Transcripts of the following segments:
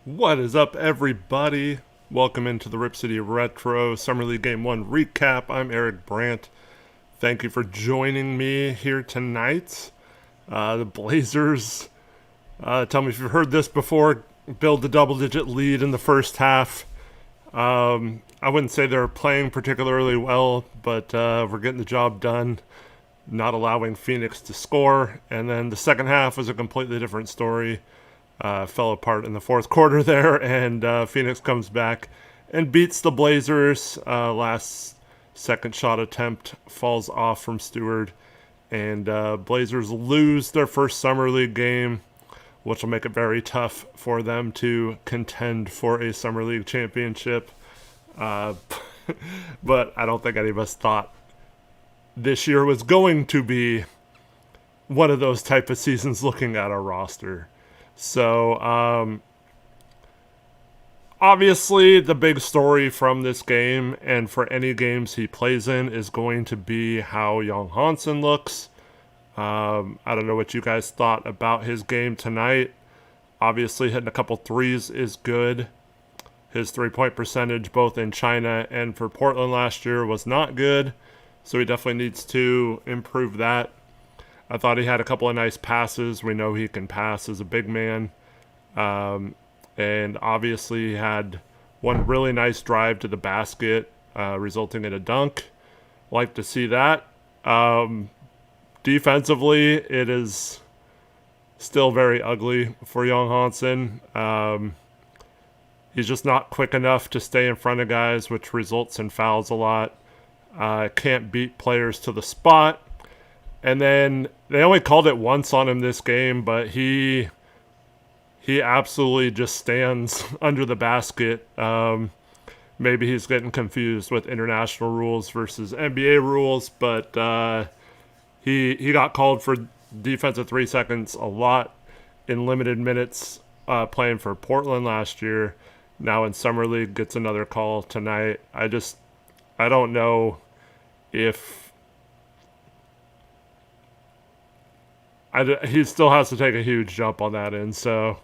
What is up, everybody? Welcome into the Rip City Retro Summer League Game 1 recap. I'm Eric Brandt. Thank you for joining me here tonight. The Blazers, tell me if you've heard this before, build a double-digit lead in the first half. I wouldn't say they're playing particularly well, but we're getting the job done, not allowing Phoenix to score. And then the second half was a completely different story. Fell apart in the fourth quarter there, and Phoenix comes back and beats the Blazers. Last second shot attempt falls off from Stewart, and Blazers lose their first Summer League game, which will make it very tough for them to contend for a Summer League championship. But I don't think any of us thought this year was going to be one of those type of seasons looking at our roster. So, obviously, the big story from this game and for any games he plays in is going to be how Yon Hansen looks. I don't know what you guys thought about his game tonight. Obviously, hitting a couple threes is good. His three-point percentage, both in China and for Portland last year, was not good. So he definitely needs to improve that. I thought he had a couple of nice passes. We know he can pass as a big man. And obviously he had one really nice drive to the basket, resulting in a dunk. Like to see that. Defensively, it is still very ugly for Yon Hansen. He's just not quick enough to stay in front of guys, which results in fouls a lot. Can't beat players to the spot. And then they only called it once on him this game, but he absolutely just stands under the basket. Maybe he's getting confused with international rules versus NBA rules, but he got called for defensive 3 seconds a lot in limited minutes playing for Portland last year. Now in Summer League gets another call tonight. I don't know if he still has to take a huge jump on that end. So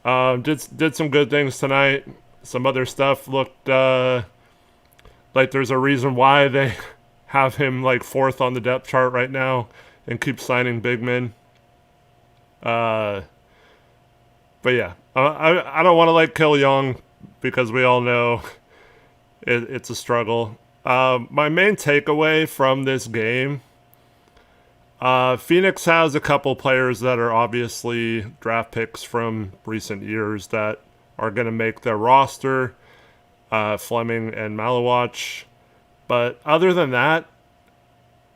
did some good things tonight. Some other stuff looked like there's a reason why they have him like fourth on the depth chart right now and keep signing big men. But yeah, I don't want to like kill Young because we all know it's a struggle. My main takeaway from this game, Phoenix has a couple players that are obviously draft picks from recent years that are going to make their roster, Fleming and Malawach. But other than that,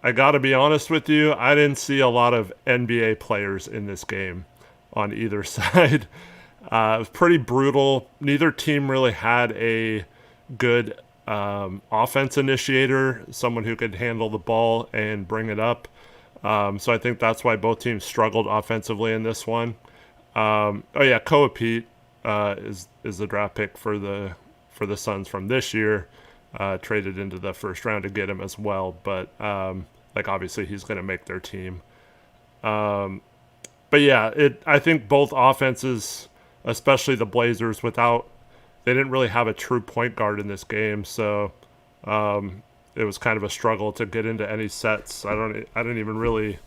I got to be honest with you, I didn't see a lot of NBA players in this game on either side. It was pretty brutal. Neither team really had a good offense initiator, someone who could handle the ball and bring it up. So I think that's why both teams struggled offensively in this one. Koa Pete is the draft pick for the Suns from this year. Traded into the first round to get him as well, but obviously he's going to make their team. But yeah, I think both offenses, especially the Blazers, they didn't really have a true point guard in this game, so it was kind of a struggle to get into any sets. I didn't even really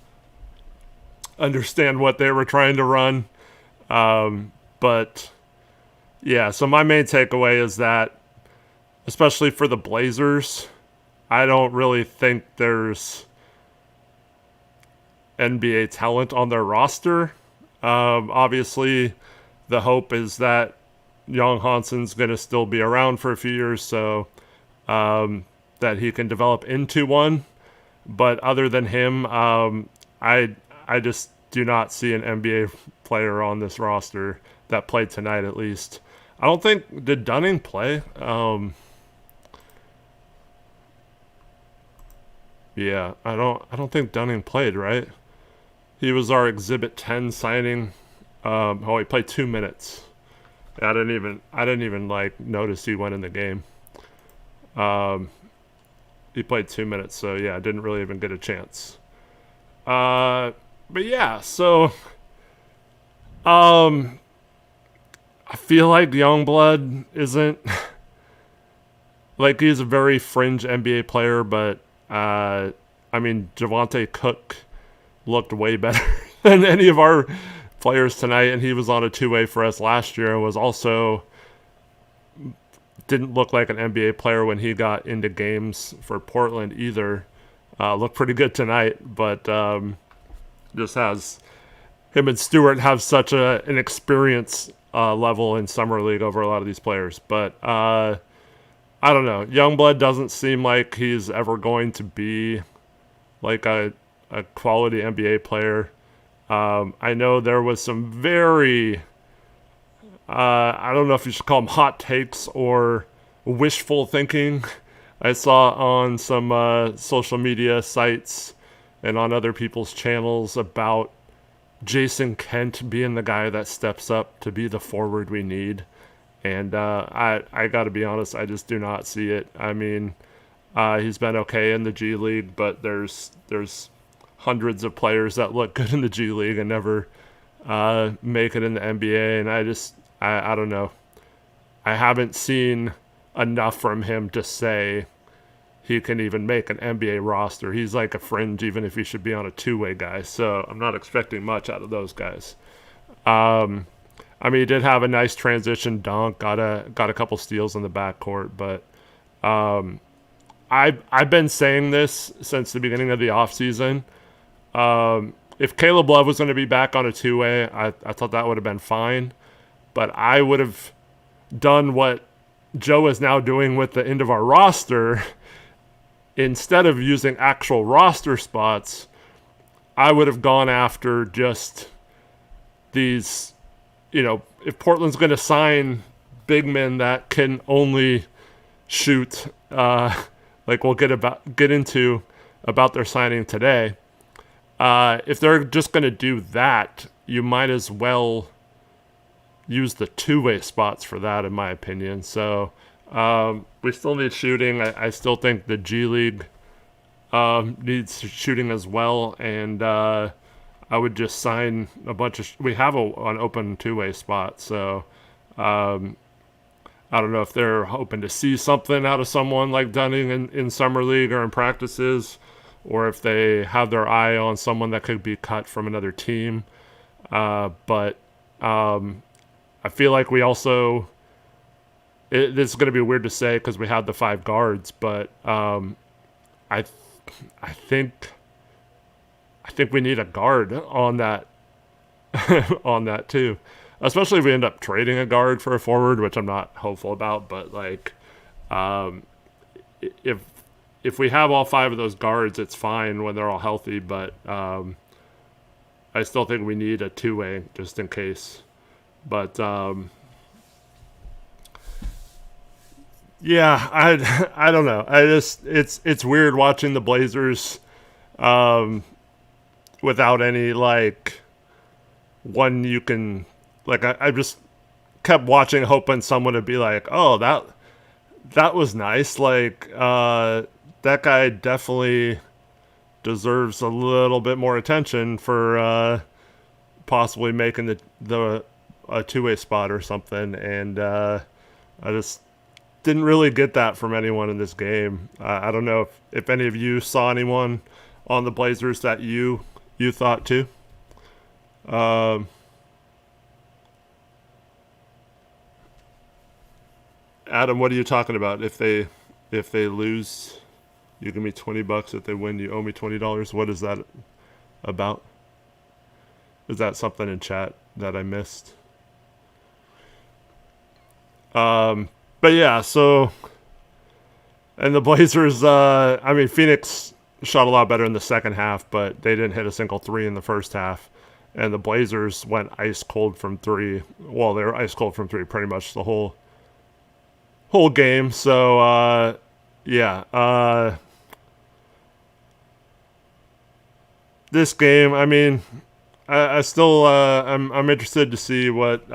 understand what they were trying to run. But yeah, so my main takeaway is that, especially for the Blazers, I don't really think there's NBA talent on their roster. Obviously, the hope is that Yon Hansen's going to still be around for a few years, so that he can develop into one. But other than him, I just do not see an NBA player on this roster that played tonight, at least. I don't think, did Dunning play? Yeah, I don't think Dunning played, right? He was our Exhibit 10 signing. He played 2 minutes. I didn't even notice he went in the game. He played 2 minutes, so yeah, didn't really even get a chance. But yeah, so I feel like Youngblood isn't like he's a very fringe NBA player, but I mean Javante Cook looked way better than any of our players tonight, and he was on a two-way for us last year and was also didn't look like an NBA player when he got into games for Portland either. Looked pretty good tonight, but just has him and Stewart have such an experience level in summer league over a lot of these players. But I don't know. Youngblood doesn't seem like he's ever going to be like a quality NBA player. I know there was some very I don't know if you should call them hot takes or wishful thinking I saw on some social media sites and on other people's channels about Jason Kent being the guy that steps up to be the forward we need. And I got to be honest, I just do not see it. I mean, he's been okay in the G League, but there's hundreds of players that look good in the G League and never make it in the NBA. And I don't know. I haven't seen enough from him to say he can even make an NBA roster. He's like a fringe, even if he should be on a two-way guy. So I'm not expecting much out of those guys. I mean, he did have a nice transition dunk, got a couple steals in the backcourt, but I've been saying this since the beginning of the offseason. If Caleb Love was going to be back on a two-way, I thought that would have been fine. But I would have done what Joe is now doing with the end of our roster. Instead of using actual roster spots, I would have gone after just these, if Portland's going to sign big men that can only shoot, like we'll get into about their signing today. If they're just going to do that, you might as well use the two-way spots for that, in my opinion. So we still need shooting. I still think the G League needs shooting as well, and I would just sign a bunch of. We have an open two-way spot, so I don't know if they're hoping to see something out of someone like Dunning in summer league or in practices, or if they have their eye on someone that could be cut from another team. But I feel like we also, this is going to be weird to say because we have the five guards, but I think we need a guard on that on that too, especially if we end up trading a guard for a forward, which I'm not hopeful about. But like, if we have all five of those guards, it's fine when they're all healthy. But I still think we need a two-way just in case. But yeah, I don't know. It's weird watching the Blazers without any like one you can like. I just kept watching, hoping someone would be like, "Oh, that was nice." Like that guy definitely deserves a little bit more attention for possibly making a two-way spot or something, and I just didn't really get that from anyone in this game. I don't know if any of you saw anyone on the Blazers that you thought too. Adam, what are you talking about? If they lose, you give me $20. If they win, you owe me $20. What is that about? Is that something in chat that I missed? But yeah, so, and the Blazers, I mean, Phoenix shot a lot better in the second half, but they didn't hit a single three in the first half. And the Blazers went ice cold from three. Well, they were ice cold from three pretty much the whole game. So, yeah, this game, I mean, I still, I'm interested to see what,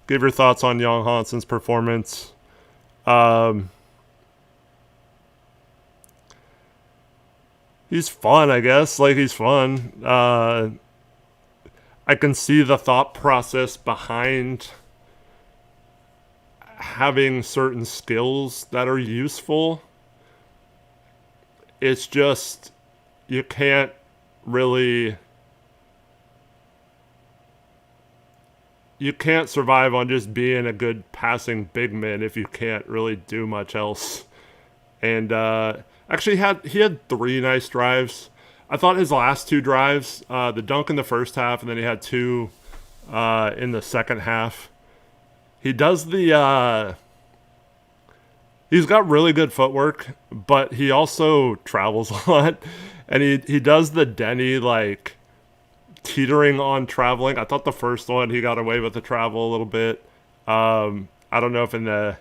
give your thoughts on Yon Hansen's performance. He's fun, I guess. Like, he's fun. I can see the thought process behind having certain skills that are useful. It's just, you can't really, you can't survive on just being a good passing big man if you can't really do much else. And actually, he had 3 nice drives. I thought his last 2 drives, the dunk in the first half, and then he had 2 in the second half. He does the he's got really good footwork, but he also travels a lot, and he does the Denny like teetering on traveling. I thought the first one he got away with the travel a little bit. I don't know if in a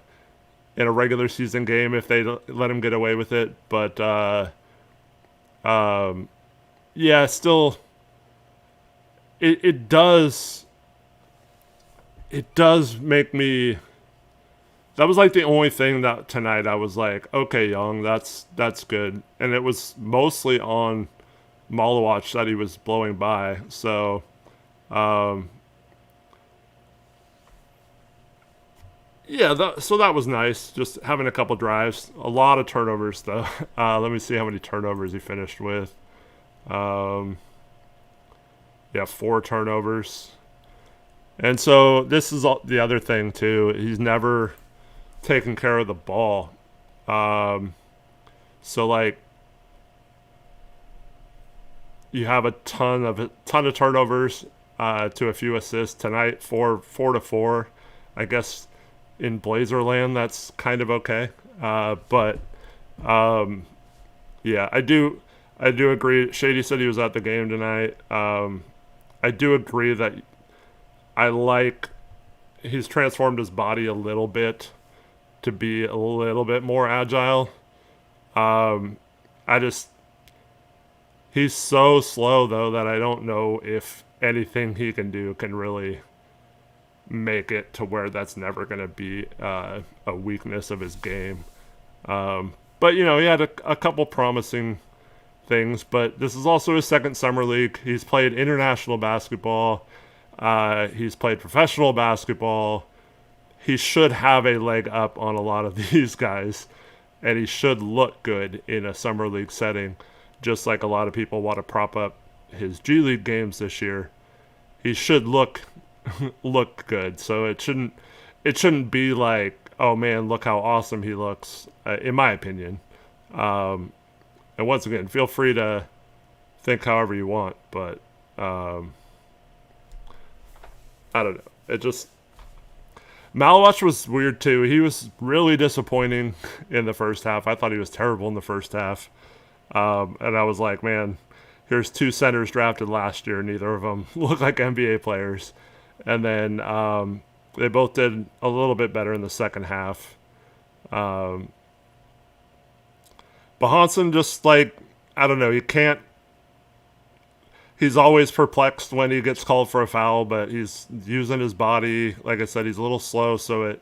regular season game if they let him get away with it, but yeah, still it does make me. That was like the only thing that tonight I was like, okay, Young, that's good. And it was mostly on Malawatch that he was blowing by. So, yeah, so that was nice. Just having a couple drives. A lot of turnovers, though. Let me see how many turnovers he finished with. Yeah, 4 turnovers. And so this is the other thing, too. He's never taking care of the ball. So like you have a ton of turnovers to a few assists tonight, 4 to 4. I guess in Blazerland that's kind of okay. But yeah, I do agree. Shady said he was at the game tonight. I do agree that I like he's transformed his body a little bit to be a little bit more agile. He's so slow though that I don't know if anything he can do can really make it to where that's never going to be a weakness of his game. But he had a couple promising things, but this is also his second summer league. He's played international basketball. He's played professional basketball. He should have a leg up on a lot of these guys, and he should look good in a summer league setting, just like a lot of people want to prop up his G League games this year. He should look good, so it shouldn't be like, oh man, look how awesome he looks, in my opinion. And once again, feel free to think however you want, but I don't know. It just Malawatch was weird too. He was really disappointing in the first half. I thought he was terrible in the first half. And I was like, man, here's 2 centers drafted last year. Neither of them look like NBA players. And then they both did a little bit better in the second half. But Hansen just like, I don't know, he's always perplexed when he gets called for a foul, but he's using his body. Like I said, he's a little slow, so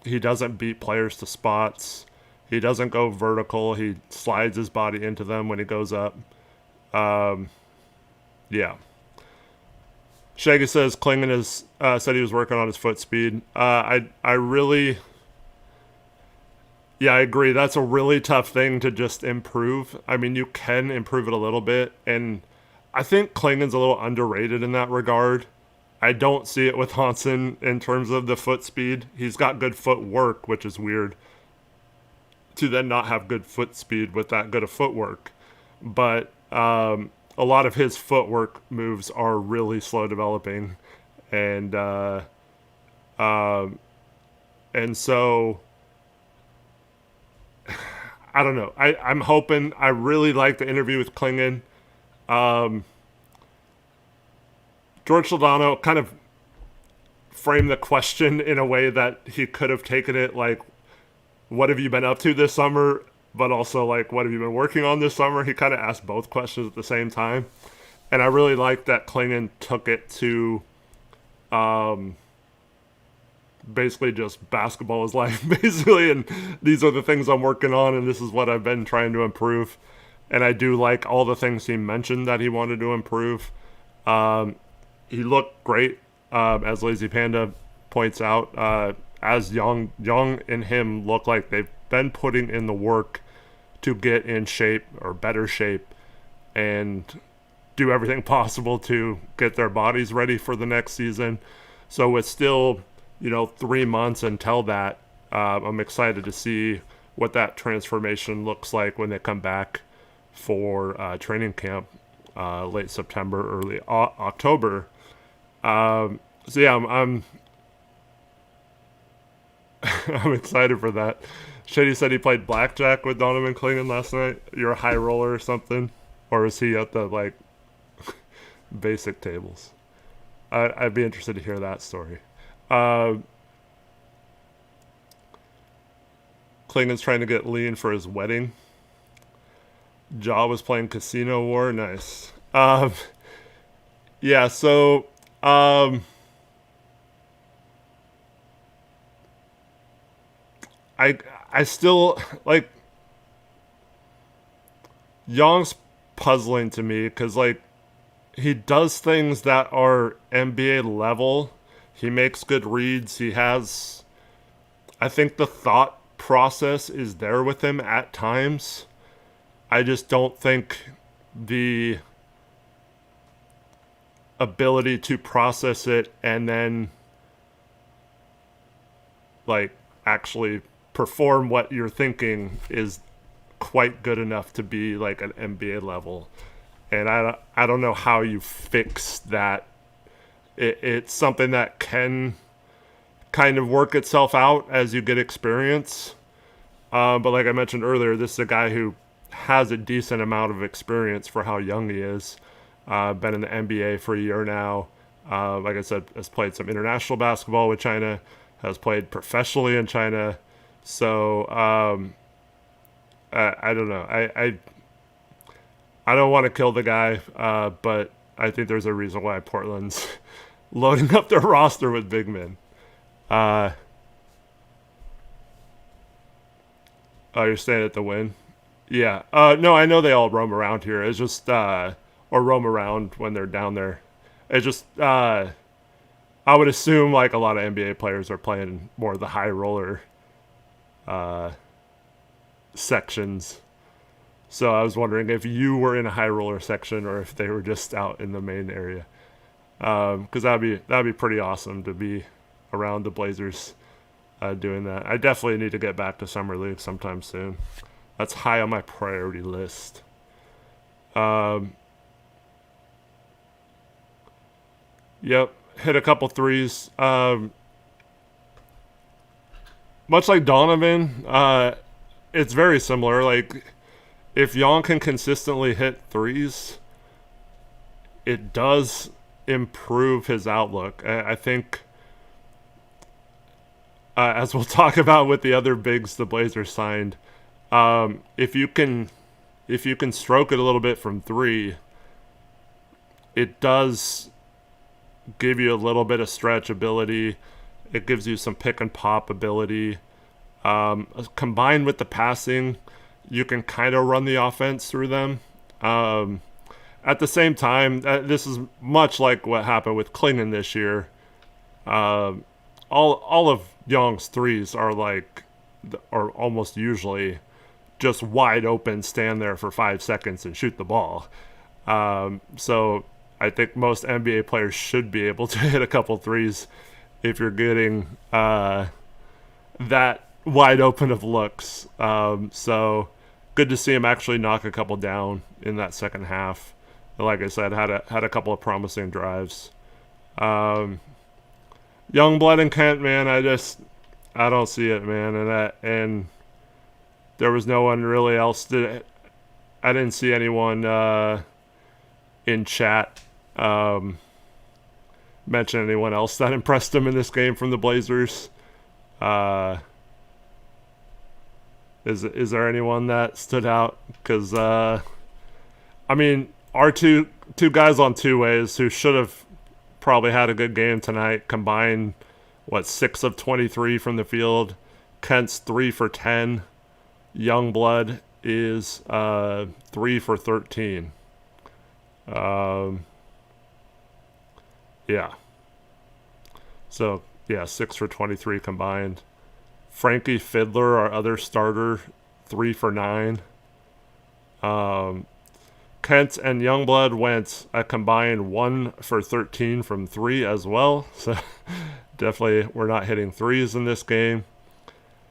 he doesn't beat players to spots. He doesn't go vertical. He slides his body into them when he goes up. Yeah. Shaggy says Klingan has said he was working on his foot speed. I agree. That's a really tough thing to just improve. I mean, you can improve it a little bit, and I think Klingan's a little underrated in that regard. I don't see it with Hansen in terms of the foot speed. He's got good footwork, which is weird to then not have good foot speed with that good of footwork. But a lot of his footwork moves are really slow developing, and so I don't know. I'm hoping. I really like the interview with Klingan. George Soldano kind of framed the question in a way that he could have taken it like, what have you been up to this summer? But also like, what have you been working on this summer? He kind of asked both questions at the same time. And I really like that Klingan took it to basically just basketball is life, basically, and these are the things I'm working on, and this is what I've been trying to improve. And I do like all the things he mentioned that he wanted to improve. He looked great, as Lazy Panda points out. as Young and him look like they've been putting in the work to get in shape or better shape and do everything possible to get their bodies ready for the next season. So with still, 3 months until that, I'm excited to see what that transformation looks like when they come back for training camp late September, early October. So yeah, I'm I'm excited for that. Shady said he played blackjack with Donovan Klingan last night. You're a high roller or something, or is he at the basic tables? I'd be interested to hear that story. Klingan's trying to get lean for his wedding. Jaw was playing Casino War. Nice. Yeah, so I still Young's puzzling to me because he does things that are NBA level. He makes good reads. He has, I think the thought process is there with him at times. I just don't think the ability to process it and then actually perform what you're thinking is quite good enough to be an NBA level. And I don't know how you fix that. It's something that can kind of work itself out as you get experience. But like I mentioned earlier, this is a guy who has a decent amount of experience for how young he is. Been in the NBA for a year now. Like I said, has played some international basketball with China, has played professionally in China. So I don't know. I don't want to kill the guy, but I think there's a reason why Portland's loading up their roster with big men. Oh, you're staying at the Win? Yeah. No, I know they all roam around here. It's just, or roam around when they're down there. It's just, I would assume a lot of NBA players are playing more of the high roller sections. So I was wondering if you were in a high roller section or if they were just out in the main area. Because that'd be pretty awesome to be around the Blazers doing that. I definitely need to get back to Summer League sometime soon. That's high on my priority list. Yep, hit a couple threes. Much like Donovan, it's very similar. If Yon can consistently hit threes, it does improve his outlook. I think, as we'll talk about with the other bigs the Blazers signed, if you can stroke it a little bit from three, it does give you a little bit of stretch ability. It gives you some pick and pop ability. Combined with the passing, you can kind of run the offense through them. At the same time, this is much like what happened with Klingan this year. All of Young's threes are almost usually just wide open, stand there for 5 seconds and shoot the ball. So I think most NBA players should be able to hit a couple threes if you're getting that wide open of looks. So good to see him actually knock a couple down in that second half. Like I said, had a couple of promising drives. Youngblood and Kent, man, I don't see it, man. And there was no one really else. I didn't see anyone in chat mention anyone else that impressed him in this game from the Blazers. Is there anyone that stood out? Because our two guys on two ways who should have probably had a good game tonight combined 6 of 23 from the field. Kent's 3 for 10. Youngblood is 3 for 13. Yeah. So 6 for 23 combined. Frankie Fiddler, our other starter, 3 for 9. Kent and Youngblood went a combined 1 for 13 from 3 as well. So definitely we're not hitting threes in this game.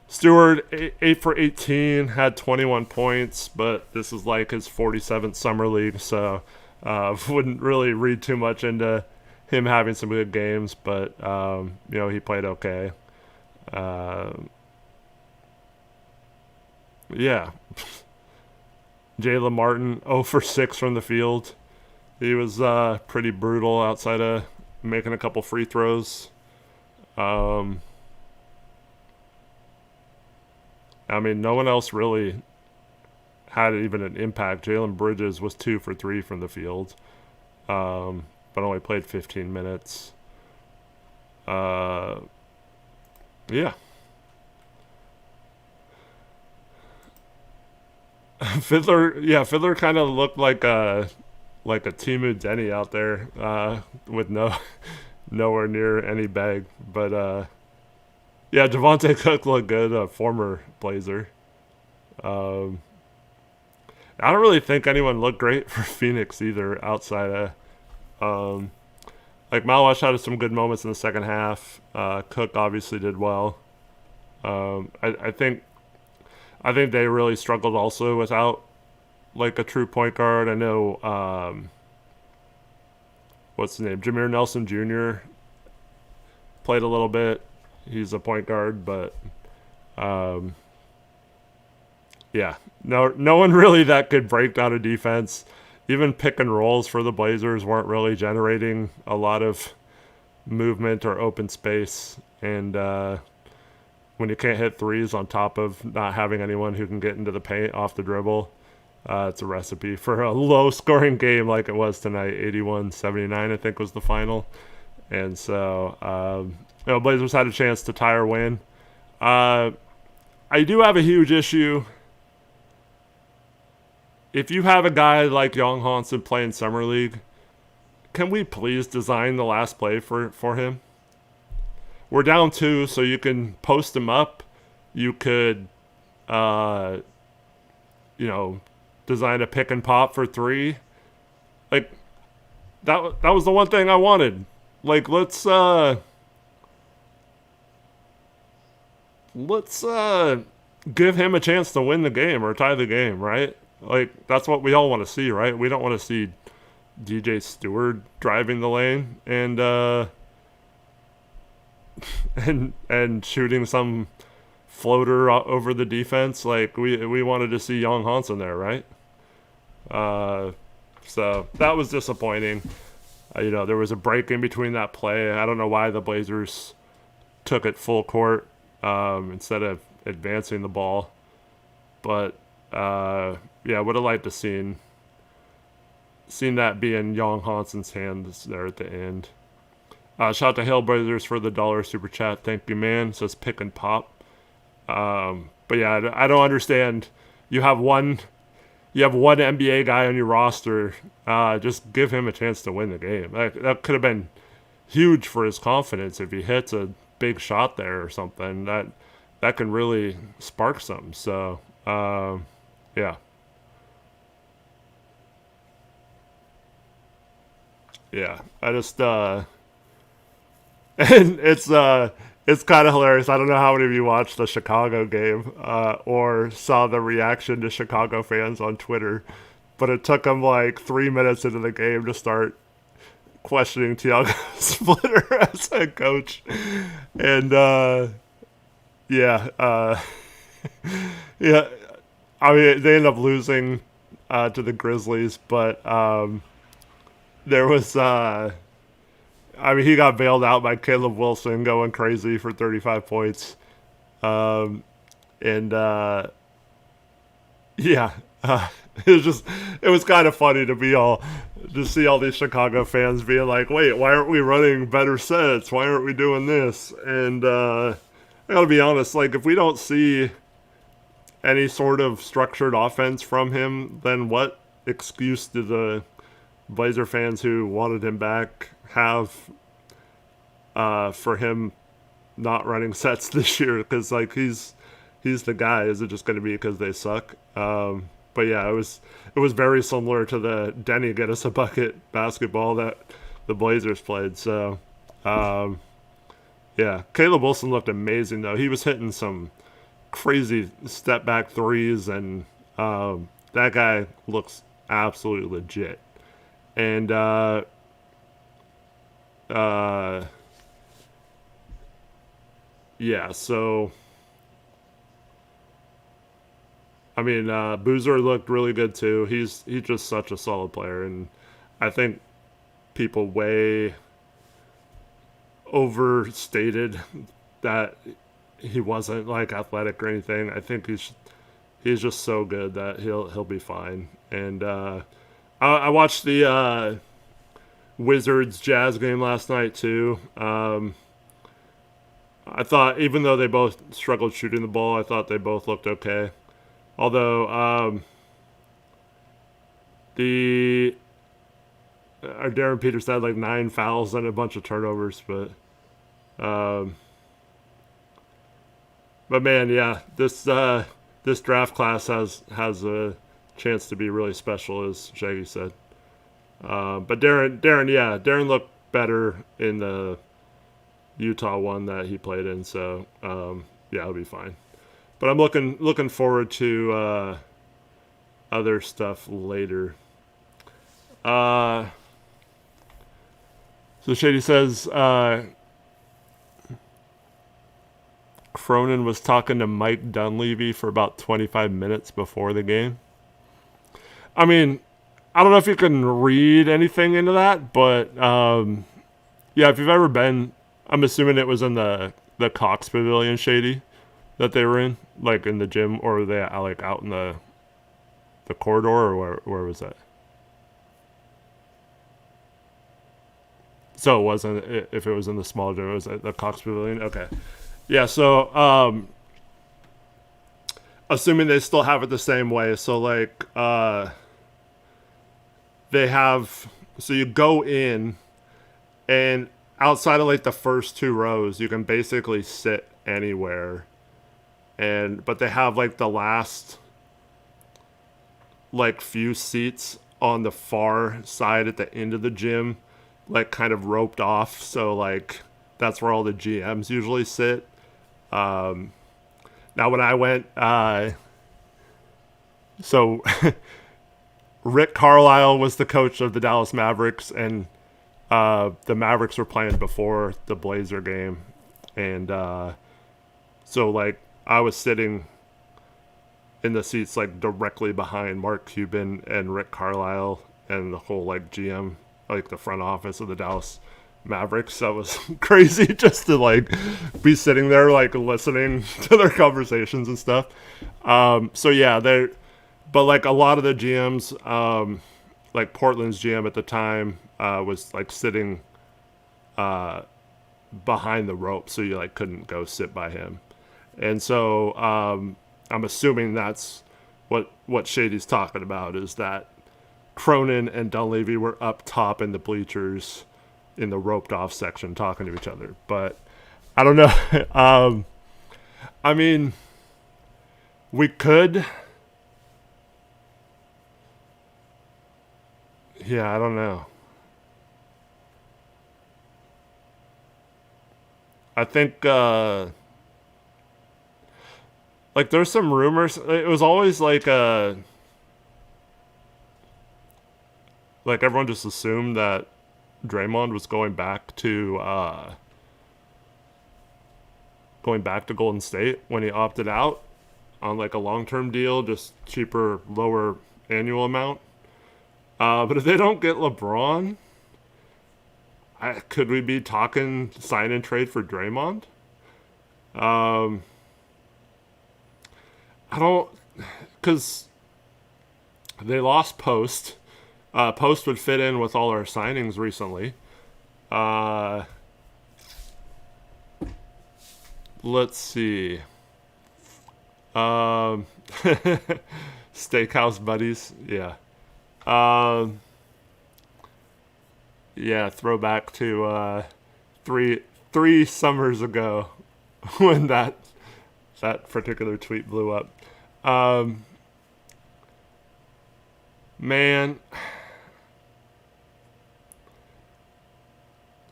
Stewart, 8 for 18, had 21 points, but this is like his 47th Summer League, so wouldn't really read too much into him having some good games, but, he played okay. Yeah. Jaylen Martin, 0 for 6 from the field. He was pretty brutal outside of making a couple free throws. No one else really had even an impact. Jalen Bridges was 2 for 3 from the field, but only played 15 minutes. Yeah. Fiddler kind of looked like a Timu Denny out there with nowhere near any bag, but Javonte Cook looked good, a former Blazer. I don't really think anyone looked great for Phoenix either, outside of Malawash had some good moments in the second half. Cook obviously did well. I think they really struggled also without a true point guard. I know what's the name? Jameer Nelson Jr. played a little bit. He's a point guard, but no one really that could break down a defense. Even pick and rolls for the Blazers weren't really generating a lot of movement or open space. And when you can't hit threes on top of not having anyone who can get into the paint off the dribble, it's a recipe for a low-scoring game like it was tonight. 81-79, I think, was the final. And so, Blazers had a chance to tie or win. I do have a huge issue. If you have a guy like Yon Hansen playing Summer League, can we please design the last play for him? We're down 2, so you can post him up. You could, design a pick and pop for 3. That was the one thing I wanted. Let's give him a chance to win the game or tie the game, right? That's what we all want to see, right? We don't want to see DJ Stewart driving the lane and shooting some floater over the defense. We wanted to see Yon Hansen there, right? So that was disappointing. There was a break in between that play. I don't know why the Blazers took it full court instead of advancing the ball. But, would have liked to seen that be in Yon Hansen's hands there at the end. Shout out to Hellblazers for the $1 super chat. Thank you, man. It says pick and pop. I don't understand. You have one NBA guy on your roster. Just give him a chance to win the game. That could have been huge for his confidence if he hits a big shot there or something. That can really spark something. So, yeah. Yeah, I just and it's kind of hilarious. I don't know how many of you watched the Chicago game or saw the reaction to Chicago fans on Twitter, but it took them 3 minutes into the game to start questioning Tiago Splitter as head coach. And yeah, I mean, they ended up losing to the Grizzlies, but there was he got bailed out by Caleb Wilson going crazy for 35 points. It was kind of funny to see all these Chicago fans being like, wait, why aren't we running better sets? Why aren't we doing this? And I gotta be honest, if we don't see any sort of structured offense from him, then what excuse do the Blazer fans who wanted him back have for him not running sets this year because like he's the guy. Is it just going to be because they suck? But yeah, it was very similar to the Denny get us a bucket basketball that the Blazers played. So yeah, Caleb Wilson looked amazing though. He was hitting some crazy step back threes, and that guy looks absolutely legit. And yeah, so I mean, Boozer looked really good too. He's just such a solid player, and I think people way overstated that he wasn't like athletic or anything. I think he's just so good that he'll be fine. And I watched the Wizards Jazz game last night too. I thought even though they both struggled shooting the ball, I thought they both looked okay. Although the Darren Peters had like 9 fouls and a bunch of turnovers, but man, yeah, this draft class has a chance to be really special, as Shaggy said. But Darren looked better in the Utah one that he played in, so yeah, it'll be fine. But I'm looking forward to other stuff later. So Shady says Cronin was talking to Mike Dunleavy for about 25 minutes before the game. I mean, I don't know if you can read anything into that, but yeah, if you've ever been, I'm assuming it was in the Cox Pavilion, Shady, that they were in, like in the gym, or were they like out in the corridor, or where was that? So it wasn't, if it was in the small gym, it was at the Cox Pavilion? Okay. Yeah, so assuming they still have it the same way, so like they have, so you go in, and outside of like the first 2 rows, you can basically sit anywhere. But they have like the last like few seats on the far side at the end of the gym, like kind of roped off. So like that's where all the GMs usually sit. Now when I went, so Rick Carlisle was the coach of the Dallas Mavericks, and the Mavericks were playing before the Blazer game. And so like I was sitting in the seats like directly behind Mark Cuban and Rick Carlisle and the whole like GM, like the front office of the Dallas Mavericks. That was crazy just to like be sitting there like listening to their conversations and stuff. So yeah, but like a lot of the GMs, like Portland's GM at the time was like sitting behind the rope, so you like couldn't go sit by him. And so I'm assuming that's what Shady's talking about, is that Cronin and Dunleavy were up top in the bleachers in the roped off section talking to each other. But I don't know. I mean, we could. Yeah, I don't know. I think like there's some rumors. It was always like everyone just assumed that Draymond was going back to Golden State when he opted out on like a long-term deal, just cheaper, lower annual amount. But if they don't get LeBron, could we be talking sign and trade for Draymond? I don't, because they lost Post. Post would fit in with all our signings recently. Let's see. Steakhouse buddies, yeah. Yeah, throwback to three summers ago when that particular tweet blew up. Man.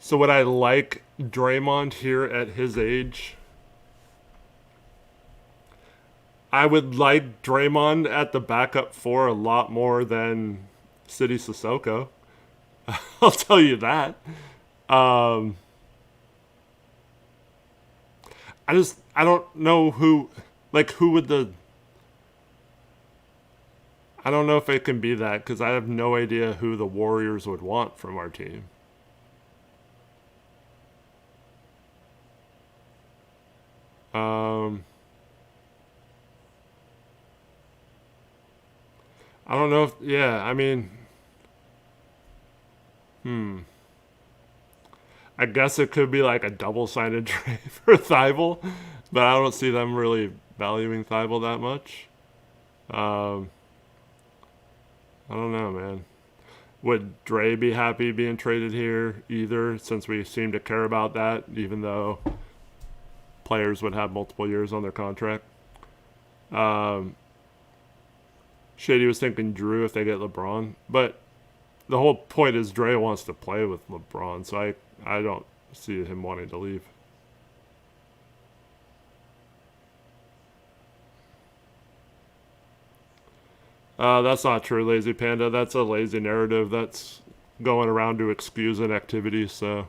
So would I like Draymond here at his age? I would like Draymond at the backup four a lot more than City Sissoko. I'll tell you that. I don't know who would I don't know if it can be that because I have no idea who the Warriors would want from our team. I don't know if, yeah, I mean, I guess it could be like a double-sided trade for Thibault, but I don't see them really valuing Thibault that much. I don't know, man. Would Dre be happy being traded here either, since we seem to care about that, even though players would have multiple years on their contract? Shady was thinking Drew if they get LeBron, but the whole point is Dre wants to play with LeBron, so I don't see him wanting to leave. That's not true, Lazy Panda. That's a lazy narrative that's going around to excuse inactivity. So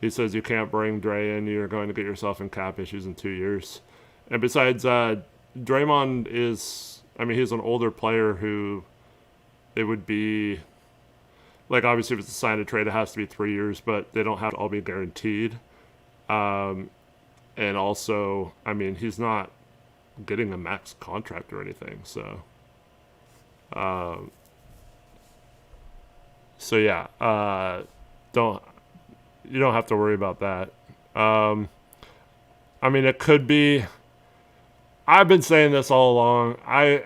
he says you can't bring Dre in. You're going to get yourself in cap issues in 2 years. And besides, Draymond is, I mean, he's an older player who it would be, like, obviously if it's a sign to trade, it has to be 3 years, but they don't have to all be guaranteed. And also, I mean, he's not getting a max contract or anything, so... So yeah, you don't have to worry about that. I mean, it could be. I've been saying this all along. I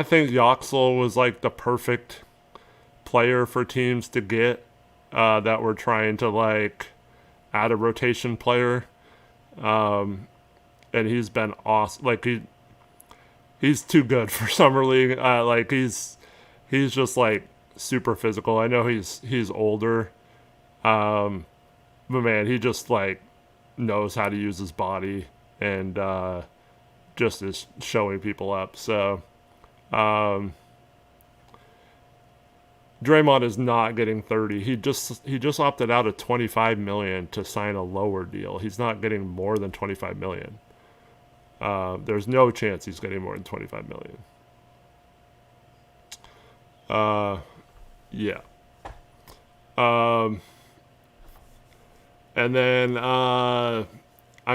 think Yoxel was like the perfect player for teams to get that were trying to like add a rotation player, and he's been awesome. Like he's too good for summer league. Like he's just like super physical. I know he's older, but man, he just like knows how to use his body and just is showing people up. So Draymond is not getting 30. He just opted out of $25 million to sign a lower deal. He's not getting more than $25 million. There's no chance he's getting more than $25 million. Yeah. And then, I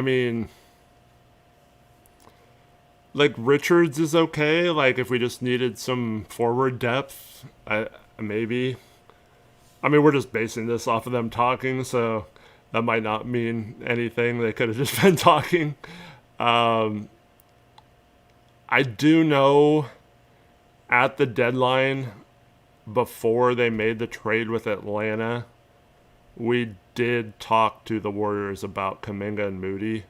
mean, like Richards is okay. Like if we just needed some forward depth, maybe. I mean, we're just basing this off of them talking, so that might not mean anything. They could have just been talking. I do know at the deadline before they made the trade with Atlanta, we did talk to the Warriors about Kuminga and Moody.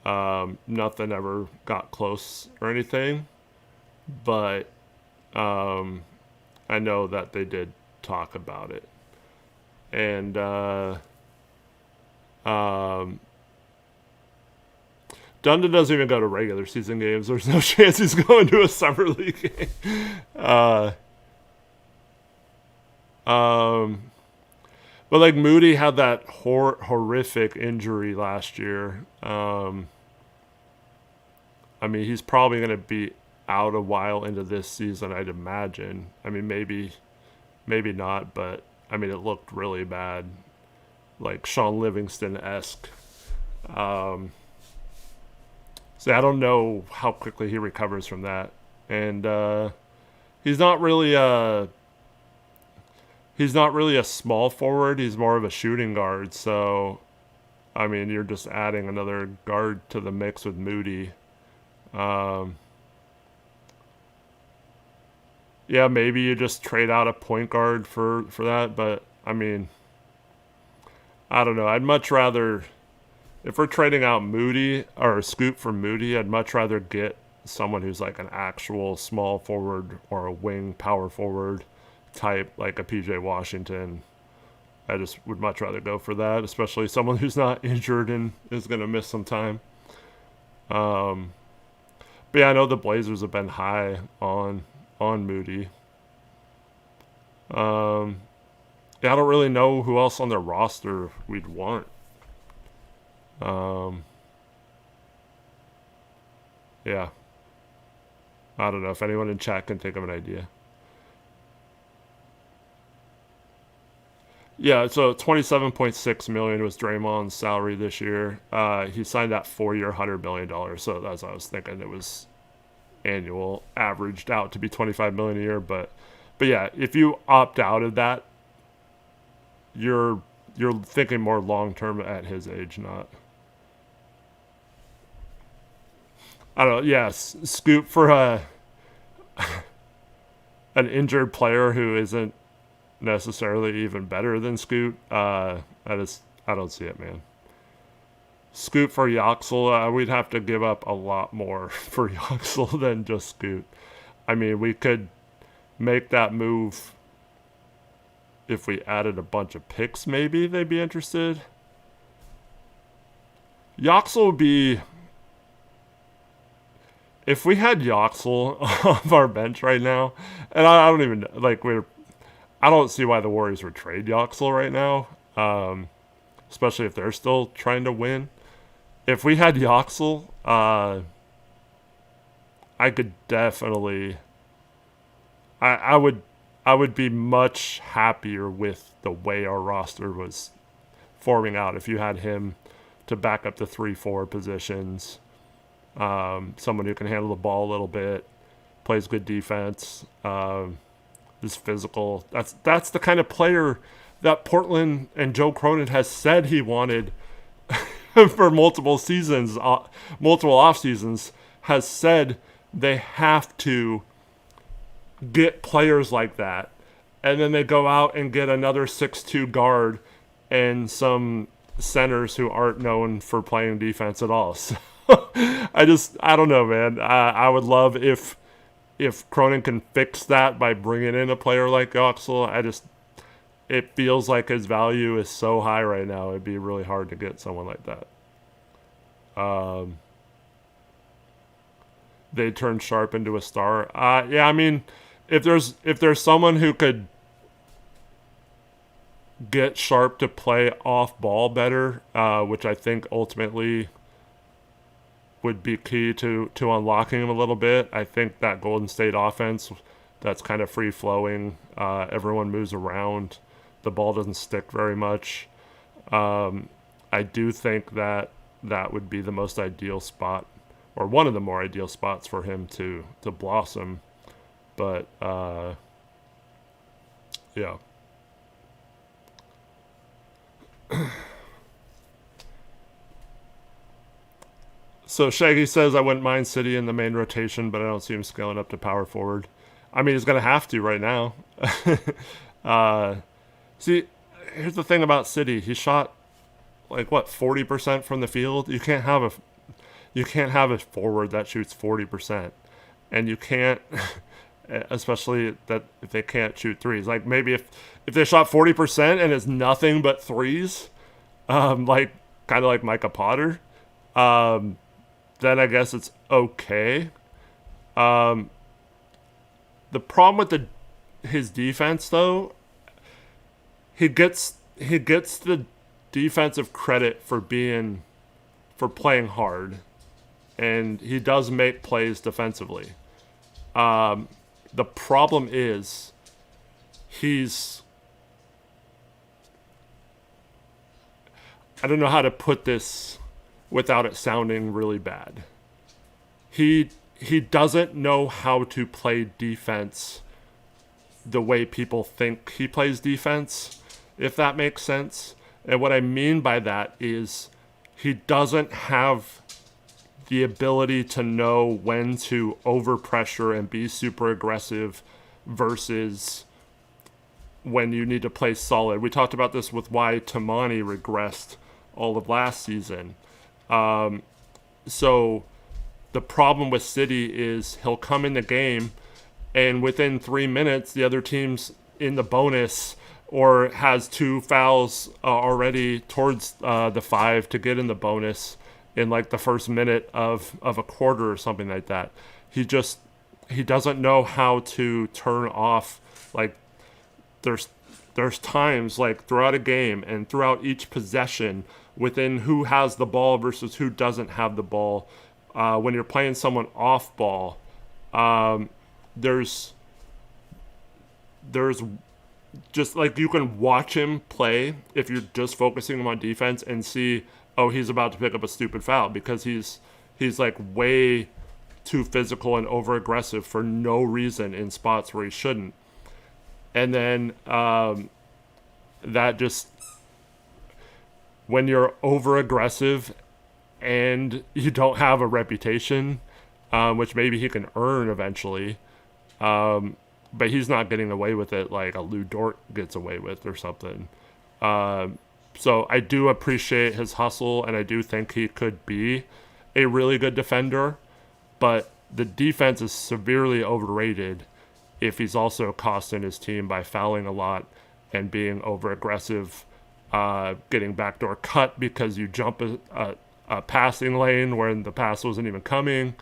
Nothing ever got close or anything, but I know that they did talk about it. And Dundon doesn't even go to regular season games. There's no chance he's going to a summer league game. But like Moody had that horrific injury last year. I mean, he's probably going to be out a while into this season, I'd imagine. I mean, maybe not, but I mean, it looked really bad, like Sean Livingston-esque. So I don't know how quickly he recovers from that, and he's not really a small forward. He's more of a shooting guard. So, I mean, you're just adding another guard to the mix with Moody. Yeah, maybe you just trade out a point guard for that, but I mean, I don't know. I'd much rather if we're trading out Moody or Scoot for Moody, I'd much rather get someone who's like an actual small forward or a wing power forward type, like a PJ Washington. I just would much rather go for that, especially someone who's not injured and is going to miss some time. But yeah, I know the Blazers have been high on Moody. Yeah, I don't really know who else on their roster we'd want. Yeah. I don't know if anyone in chat can think of an idea. Yeah, so $27.6 million was Draymond's salary this year. He signed that 4-year, $100 million. So that's what I was thinking. It was annual, averaged out to be $25 million a year. But yeah, if you opt out of that, you're thinking more long term at his age, not. I don't know. Yes, Scoop for an injured player who isn't necessarily even better than Scoot. I don't see it, man. Scoot for Yoxel, we'd have to give up a lot more for Yoxel than just Scoot. I mean, we could make that move if we added a bunch of picks. Maybe they'd be interested. Yoxel would be. If we had Yoxel off our bench right now, and I don't even like I don't see why the Warriors would trade Yoxel right now, especially if they're still trying to win. If we had Yoxel, I could definitely. I would be much happier with the way our roster was forming out if you had him to back up the 3-4 positions. Someone who can handle the ball a little bit, plays good defense, is physical. That's the kind of player that Portland and Joe Cronin has said he wanted for multiple seasons, multiple off seasons. Has said they have to get players like that, and then they go out and get another 6'2" guard and some centers who aren't known for playing defense at all. So I don't know, man. I would love if Cronin can fix that by bringing in a player like Yoxel. It feels like his value is so high right now. It'd be really hard to get someone like that. They turn Sharp into a star. Yeah, I mean, if there's someone who could get Sharp to play off ball better, which I think ultimately would be key to unlocking him a little bit. I think that Golden State offense that's kind of free flowing. Everyone moves around. The ball doesn't stick very much. I do think that would be the most ideal spot, or one of the more ideal spots for him to blossom. But yeah. So Shaggy says, I wouldn't mind City in the main rotation, but I don't see him scaling up to power forward. I mean, he's going to have to right now. See, here's the thing about City. He shot, 40% from the field? You can't have a forward that shoots 40%. And you can't, especially that if they can't shoot threes. Like, maybe if they shot 40% and it's nothing but threes, kind of like Micah Potter, then I guess it's okay. The problem with his defense, though, he gets the defensive credit for playing hard, and he does make plays defensively. The problem is I don't know how to put this without it sounding really bad. He doesn't know how to play defense the way people think he plays defense, if that makes sense. And what I mean by that is he doesn't have the ability to know when to overpressure and be super aggressive versus when you need to play solid. We talked about this with why Tamani regressed all of last season. So the problem with City is he'll come in the game, and within 3 minutes, the other team's in the bonus or has 2 fouls already towards the 5 to get in the bonus in like the first minute of a quarter or something like that. He doesn't know how to turn off. Like there's times like throughout a game and throughout each possession within who has the ball versus who doesn't have the ball. When you're playing someone off ball, there's just like you can watch him play if you're just focusing him on defense and see, oh, he's about to pick up a stupid foul because he's like way too physical and over aggressive for no reason in spots where he shouldn't. And then that just, when you're over aggressive and you don't have a reputation, which maybe he can earn eventually, but he's not getting away with it like a Lou Dort gets away with or something. So I do appreciate his hustle, and I do think he could be a really good defender, but the defense is severely overrated if he's also costing his team by fouling a lot and being over aggressive, getting backdoor cut because you jump a passing lane when the pass wasn't even coming,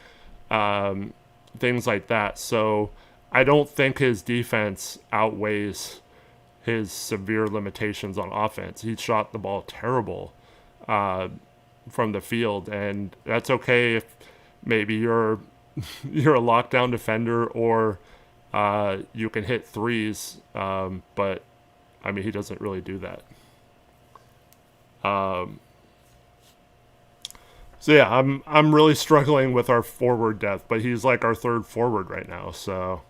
things like that. So I don't think his defense outweighs his severe limitations on offense. He shot the ball terrible from the field, and that's okay if maybe you're a lockdown defender or you can hit threes, but I mean he doesn't really do that. So yeah, I'm really struggling with our forward depth, but he's like our third forward right now. So,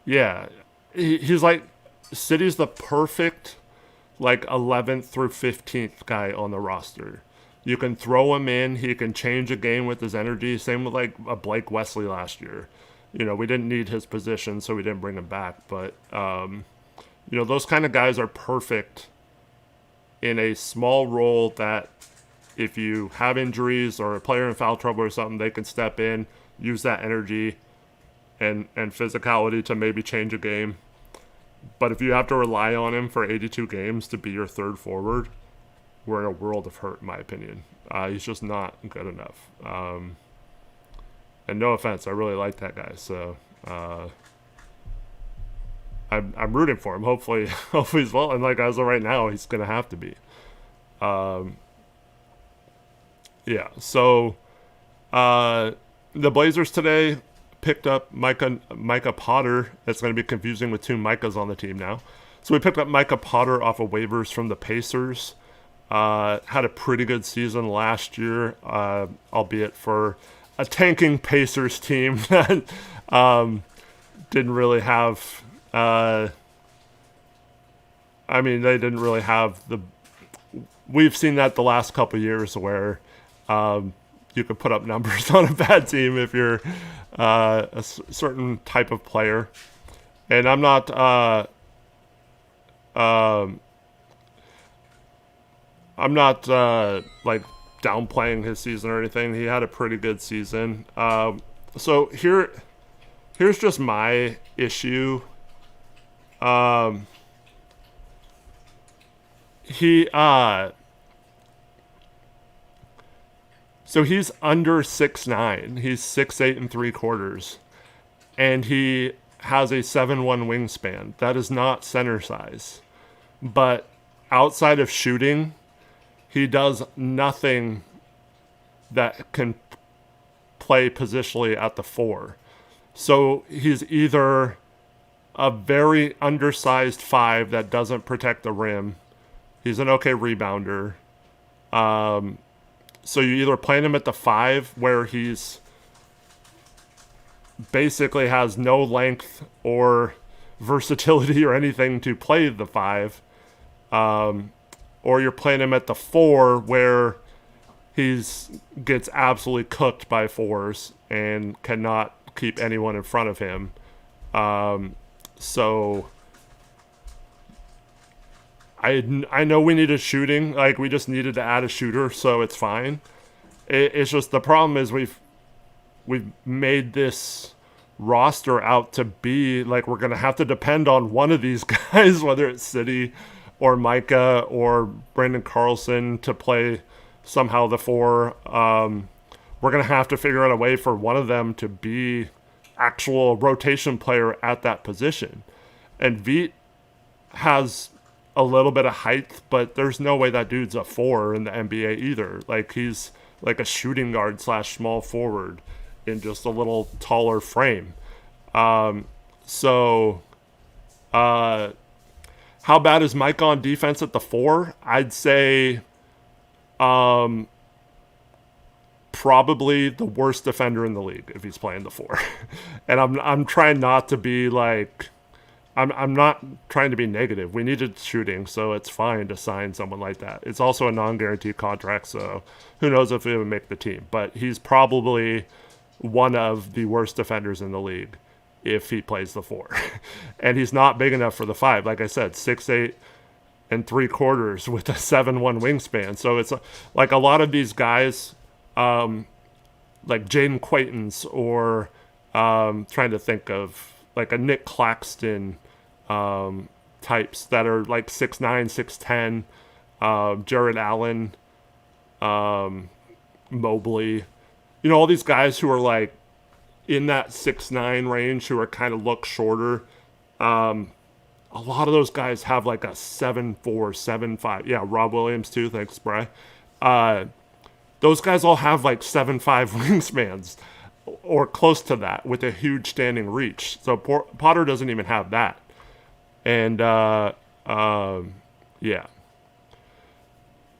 yeah, he's like City's the perfect like 11th through 15th guy on the roster. You can throw him in. He can change a game with his energy. Same with like a Blake Wesley last year. You know, we didn't need his position, so we didn't bring him back. But, you know, those kind of guys are perfect in a small role that if you have injuries or a player in foul trouble or something, they can step in, use that energy and physicality to maybe change a game. But if you have to rely on him for 82 games to be your third forward, we're in a world of hurt, in my opinion. He's just not good enough. And no offense, I really like that guy. So I'm rooting for him. Hopefully he's well. And like as of right now, he's gonna have to be. Yeah. So the Blazers today picked up Micah Potter. It's going to be confusing with two Micahs on the team now. So we picked up Micah Potter off of waivers from the Pacers. Had a pretty good season last year, albeit for a tanking Pacers team that didn't really have. They didn't really have the. We've seen that the last couple of years where you could put up numbers on a bad team if you're a certain type of player, and I'm not. I'm not like downplaying his season or anything. He had a pretty good season. So here's just my issue. So he's under 6'9". He's 6'8" 3/4, and he has a 7'1" wingspan. That is not center size, but outside of shooting, he does nothing that can play positionally at the 4. So he's either a very undersized 5 that doesn't protect the rim. He's an okay rebounder. So you either play him at the 5 where he's basically has no length or versatility or anything to play the 5. Or you're playing him at the 4 where he's gets absolutely cooked by 4s and cannot keep anyone in front of him. So I know we needed shooting, like we just needed to add a shooter, so it's fine. It's just the problem is we've made this roster out to be like we're gonna have to depend on one of these guys, whether it's City or Micah or Brandon Carlson to play somehow the four. We're gonna have to figure out a way for one of them to be actual rotation player at that position. And Veet has a little bit of height, but there's no way that dude's a four in the NBA either. Like he's like a shooting guard slash small forward in just a little taller frame. So how bad is Mike on defense at the four? I'd say probably the worst defender in the league if he's playing the four. And I'm trying not to be like I'm not trying to be negative. We needed shooting, so it's fine to sign someone like that. It's also a non-guaranteed contract, so who knows if it would make the team. But he's probably one of the worst defenders in the league if he plays the four. And he's not big enough for the five. Like I said, 6'8" and 3/4 with a 7'1" wingspan. So it's like a lot of these guys, like Jaden Quaitons or trying to think of like a Nick Claxton types that are like 6'9", 6'10", Jared Allen, Mobley, all these guys who are like in that 6'9" range who are kind of look shorter. A lot of those guys have like a 7'4", 7'5". Yeah, Rob Williams too. Thanks, Bry. Those guys all have like 7'5" wingspans or close to that with a huge standing reach. So Potter doesn't even have that. And yeah.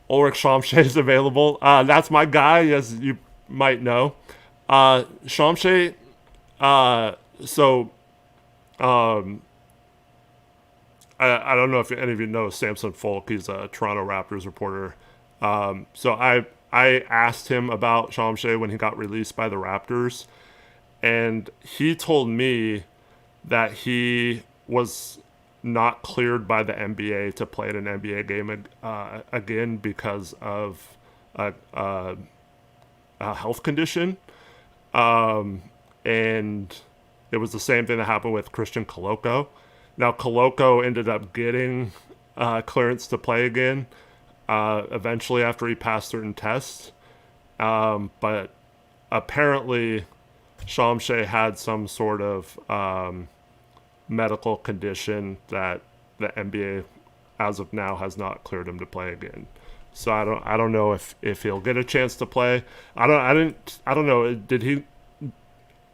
Ulrich Shamshe is available. That's my guy, as you might know. Shamshe, I don't know if any of you know Samson Folk. He's a Toronto Raptors reporter. So I asked him about Shamshe when he got released by the Raptors, and he told me that he was not cleared by the NBA to play in an NBA game again because of a health condition. And it was the same thing that happened with Christian Koloko. Now, Koloko ended up getting clearance to play again eventually after he passed certain tests. But apparently, Shamshe had some sort of medical condition that the NBA, as of now, has not cleared him to play again. So I don't know if he'll get a chance to play. I don't know. Did he,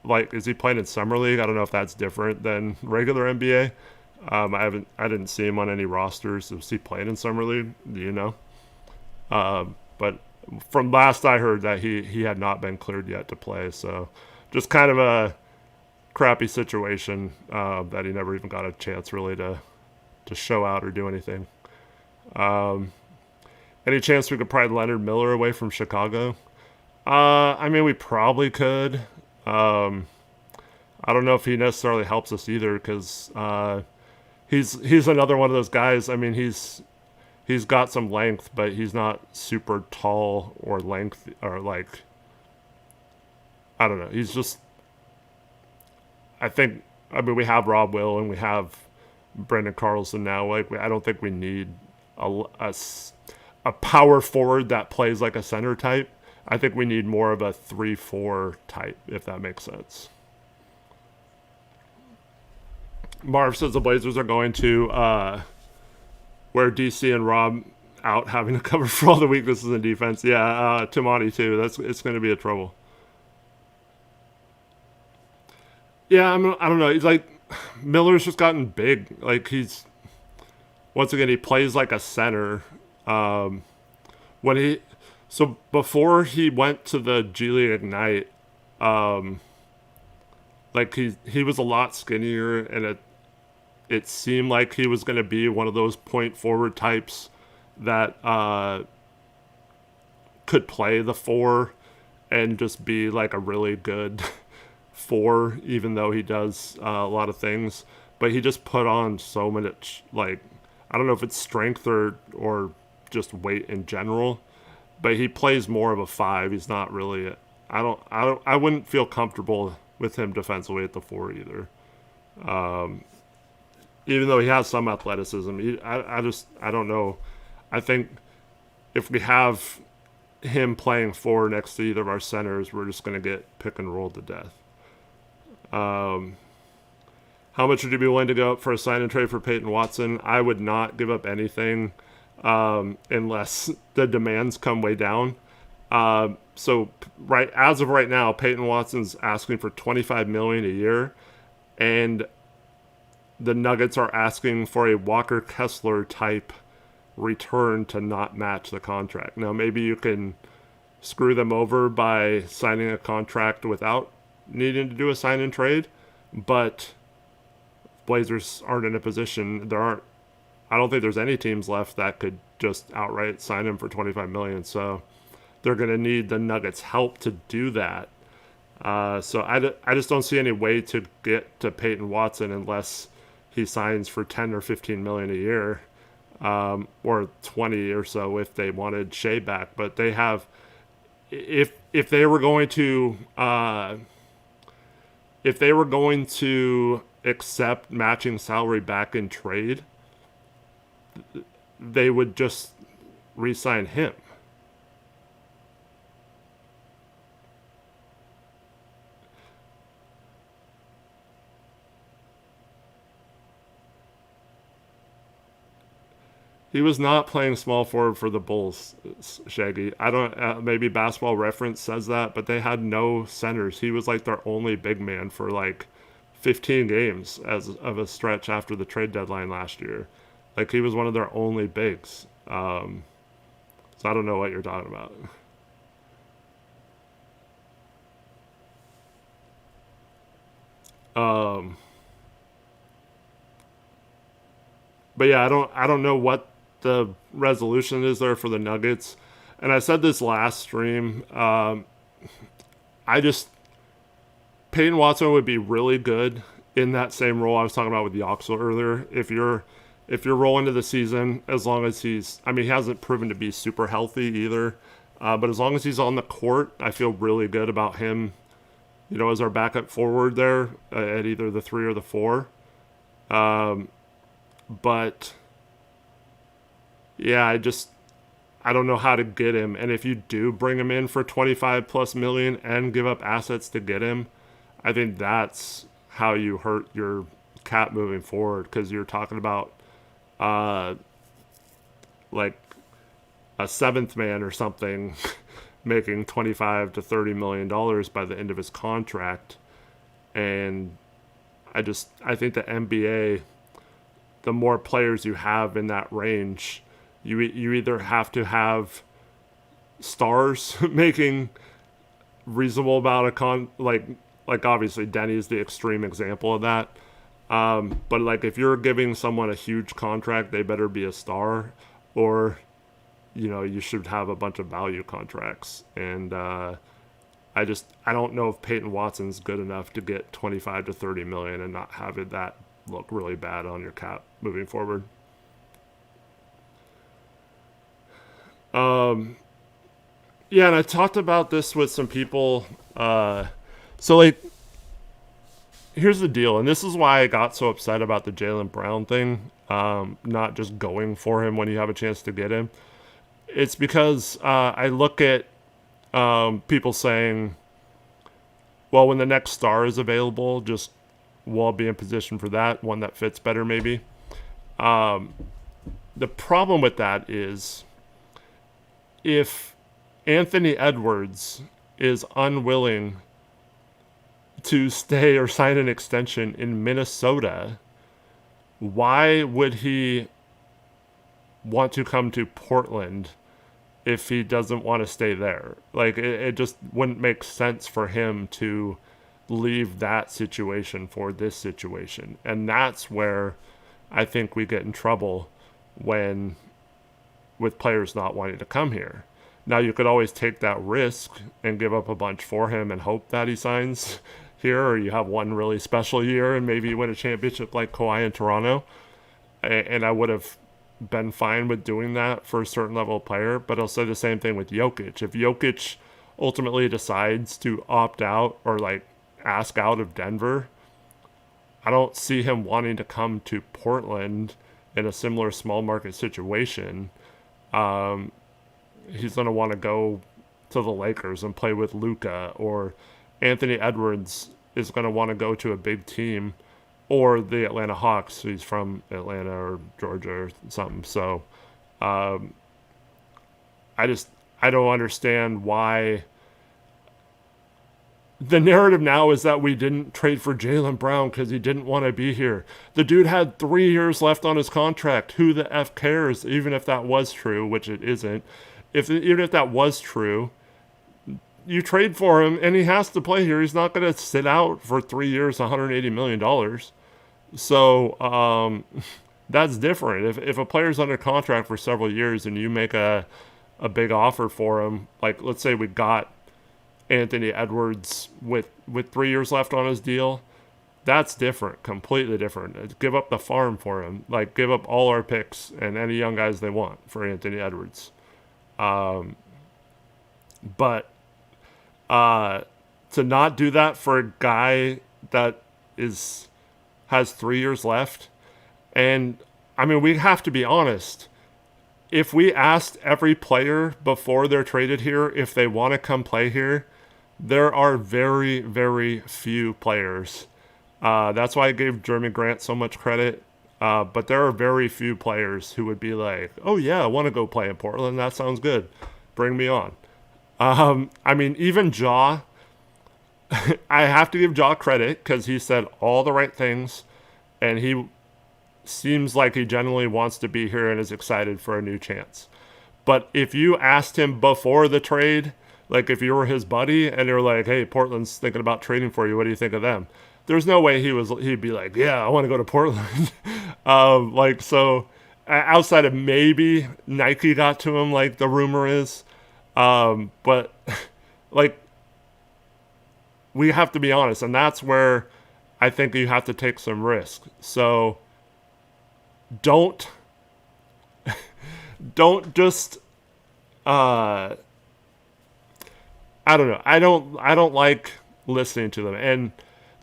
like, is he playing in summer league? I don't know if that's different than regular NBA. I didn't see him on any rosters. Was he playing in summer league? Do you know? But from last I heard that he had not been cleared yet to play. So just kind of a crappy situation that he never even got a chance really to show out or do anything. Any chance we could pry Leonard Miller away from Chicago? I mean, we probably could. I don't know if he necessarily helps us either because he's another one of those guys. I mean, he's got some length, but he's not super tall or length or like, I don't know. He's just, I mean, we have Rob Will and we have Brandon Carlson now. Like, I don't think we need a power forward that plays like a center type. I think we need more of a 3-4 type, if that makes sense. Marv says the Blazers are going to wear DC and Rob out, having to cover for all the weaknesses in defense. Yeah, Timati too. It's going to be a trouble. Yeah, I don't know. He's like, Miller's just gotten big. Like once again, he plays like a center. So before he went to the G League Ignite, like he was a lot skinnier, and it seemed like he was going to be one of those point forward types that could play the 4 and just be like a really good 4, even though he does a lot of things. But he just put on so much, like, I don't know if it's strength or just weight in general, but he plays more of a 5. He's not really. I wouldn't feel comfortable with him defensively at the 4 either. Even though he has some athleticism, I don't know. I think if we have him playing 4 next to either of our centers, we're just going to get pick and rolled to death. How much would you be willing to go up for a sign and trade for Peyton Watson? I would not give up anything unless the demands come way down. So as of right now, Peyton Watson's asking for $25 million a year, and the Nuggets are asking for a Walker Kessler type return to not match the contract. Now, maybe you can screw them over by signing a contract without needing to do a sign and trade, but Blazers aren't in a position. I don't think there's any teams left that could just outright sign him for $25 million. So they're going to need the Nuggets' help to do that. So I just don't see any way to get to Peyton Watson unless he signs for 10 or 15 million a year, or 20 or so if they wanted Shea back. But they have, if they were going to accept matching salary back in trade, they would just re-sign him. He was not playing small forward for the Bulls, Shaggy. I don't. Maybe Basketball Reference says that, but they had no centers. He was like their only big man for like 15 games as of a stretch after the trade deadline last year. Like he was one of their only bigs. So I don't know what you're talking about. But yeah, I don't know what the resolution is there for the Nuggets. And I said this last stream. Peyton Watson would be really good in that same role I was talking about with Yoxel earlier. If you're rolling into the season, as long as he hasn't proven to be super healthy either. But as long as he's on the court, I feel really good about him, as our backup forward there at either the 3 or the 4. But yeah, I don't know how to get him. And if you do bring him in for 25 plus million and give up assets to get him, I think that's how you hurt your cap moving forward, because you're talking about like a 7th man or something making $25 to $30 million by the end of his contract. And I think the NBA, the more players you have in that range, you either have to have stars making reasonable amount of like obviously Denny is the extreme example of that. But like if you're giving someone a huge contract, they better be a star, or you should have a bunch of value contracts. And I don't know if Peyton Watson's good enough to get 25 to 30 million and not have that look really bad on your cap moving forward. Yeah, and I talked about this with some people. So like, here's the deal, and this is why I got so upset about the Jaylen Brown thing, not just going for him when you have a chance to get him. It's because I look at people saying, well, when the next star is available, we'll be in position for that, one that fits better maybe. The problem with that is if Anthony Edwards is unwilling to stay or sign an extension in Minnesota, why would he want to come to Portland if he doesn't want to stay there? Like, it just wouldn't make sense for him to leave that situation for this situation. And that's where I think we get in trouble with players not wanting to come here. Now, you could always take that risk and give up a bunch for him and hope that he signs here, or you have one really special year and maybe you win a championship like Kawhi in Toronto. And I would have been fine with doing that for a certain level of player, but I'll say the same thing with Jokic. If Jokic ultimately decides to opt out or like ask out of Denver, I don't see him wanting to come to Portland in a similar small market situation. He's going to want to go to the Lakers and play with Luka, or Anthony Edwards is going to want to go to a big team, or the Atlanta Hawks. He's from Atlanta or Georgia or something. So I don't understand why the narrative now is that we didn't trade for Jaylen Brown because he didn't want to be here. The dude had 3 years left on his contract. Who the F cares? Even if that was true, which it isn't. Even if that was true, you trade for him and he has to play here. He's not going to sit out for 3 years, $180 million. So that's different. If a player's under contract for several years and you make a big offer for him, like let's say we got Anthony Edwards with 3 years left on his deal, that's different, completely different. Give up the farm for him. Like, give up all our picks and any young guys they want for Anthony Edwards. But to not do that for a guy that has 3 years left, and I mean, we have to be honest. If we asked every player before they're traded here if they want to come play here, there are very, very few players. That's why I gave Jeremy Grant so much credit. But there are very few players who would be like, oh yeah, I want to go play in Portland. That sounds good. Bring me on. I mean, even Ja, I have to give Ja credit because he said all the right things, and he seems like he genuinely wants to be here and is excited for a new chance. But if you asked him before the trade, like if you were his buddy and you're like, hey, Portland's thinking about trading for you, what do you think of them? There's no way he'd be like, yeah, I want to go to Portland. So outside of maybe Nike got to him, like the rumor is. But like, we have to be honest, and that's where I think you have to take some risk. So don't just, I don't know. I don't like listening to them. And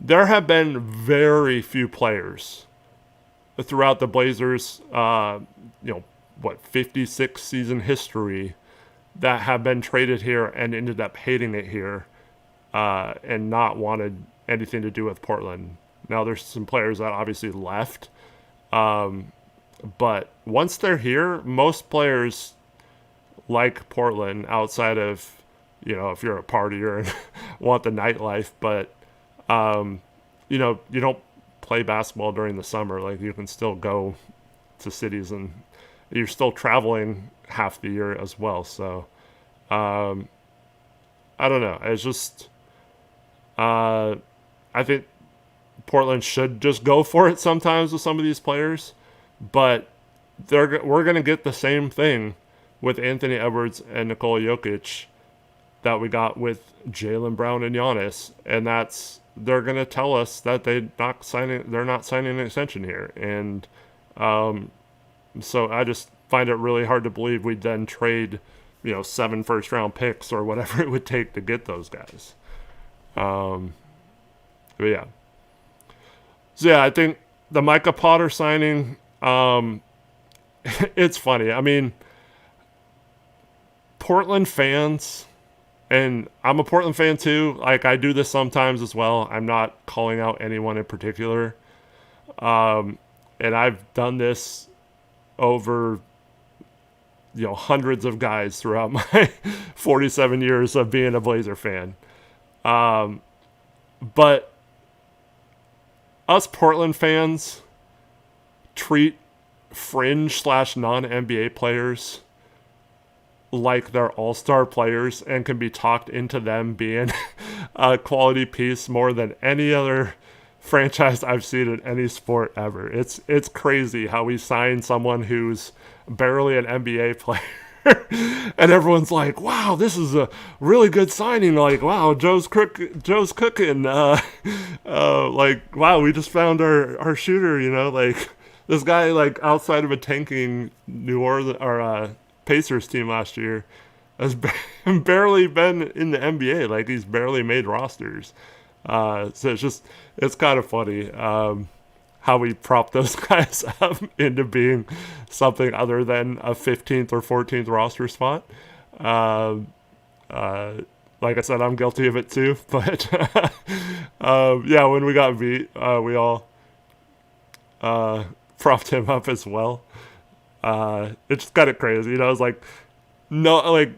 there have been very few players throughout the Blazers, 56 season history that have been traded here and ended up hating it here, and not wanted anything to do with Portland. Now there's some players that obviously left, but once they're here, most players like Portland outside of, if you're a partier and want the nightlife, but you don't play basketball during the summer. Like, you can still go to cities and you're still traveling half the year as well. So, I don't know. It's just, I think Portland should just go for it sometimes with some of these players, but we're going to get the same thing with Anthony Edwards and Nikola Jokic that we got with Jaylen Brown and Giannis, and they're going to tell us that they're not signing an extension here. And so I just find it really hard to believe we'd then trade, 7 first-round picks or whatever it would take to get those guys. But yeah. So yeah, I think the Micah Potter signing, it's funny. I mean, Portland fans, and I'm a Portland fan too. Like, I do this sometimes as well. I'm not calling out anyone in particular. And I've done this over, hundreds of guys throughout my 47 years of being a Blazer fan. But us Portland fans treat fringe/non-NBA players like they're all-star players and can be talked into them being a quality piece more than any other franchise I've seen in any sport ever. It's crazy how we sign someone who's barely an NBA player and everyone's like, wow, this is a really good signing. Like, wow, Joe's cooking. Like, wow, we just found our shooter, like This guy, like, outside of a tanking New Orleans or Pacers team last year, has barely been in the NBA. Like, he's barely made rosters. So it's kind of funny how we prop those guys up into being something other than a 15th or 14th roster spot. Um, like I said, I'm guilty of it too. But yeah, when we got beat, we all propped him up as well. It's kind of crazy, it's like no, like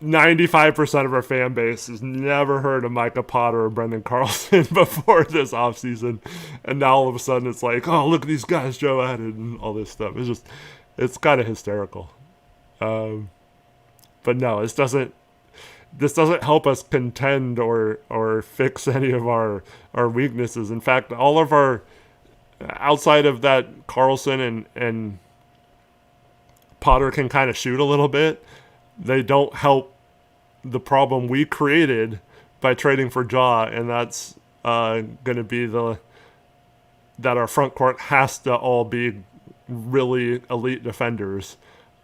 95% of our fan base has never heard of Micah Potter or Brendan Carlson before this offseason. And now all of a sudden it's like, oh, look at these guys Joe added and all this stuff. It's kind of hysterical. But no, this doesn't help us contend or fix any of our weaknesses. In fact, all of our, outside of that Carlson and Potter can kind of shoot a little bit, they don't help the problem we created by trading for Ja, and that's going to be that our front court has to all be really elite defenders,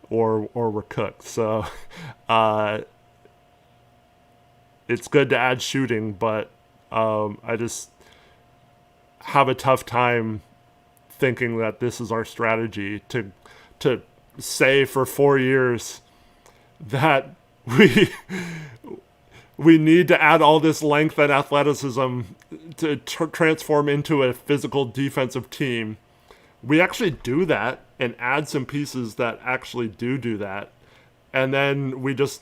or we're cooked. So it's good to add shooting, but I just have a tough time thinking that this is our strategy to say for 4 years that we need to add all this length and athleticism to transform into a physical defensive team. We actually do that and add some pieces that actually do that. And then we just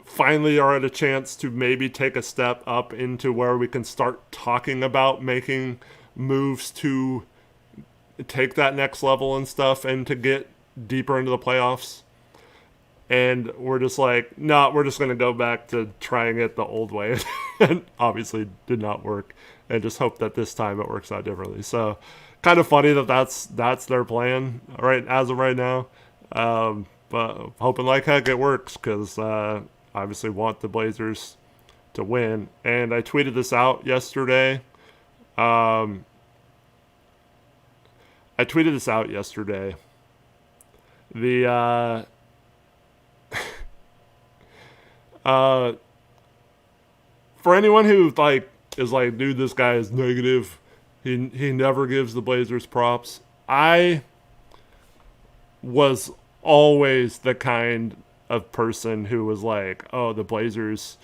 finally are at a chance to maybe take a step up into where we can start talking about making moves to take that next level and stuff and to get deeper into the playoffs. And we're just like, no, we're just going to go back to trying it the old way. And obviously did not work. And just hope that this time it works out differently. So kind of funny that's their plan right as of right now. But hoping like heck it works, because obviously want the Blazers to win. And I tweeted this out yesterday. The for anyone who is like, dude, this guy is negative, he never gives the Blazers props. I was always the kind of person who was like, oh, the Blazers,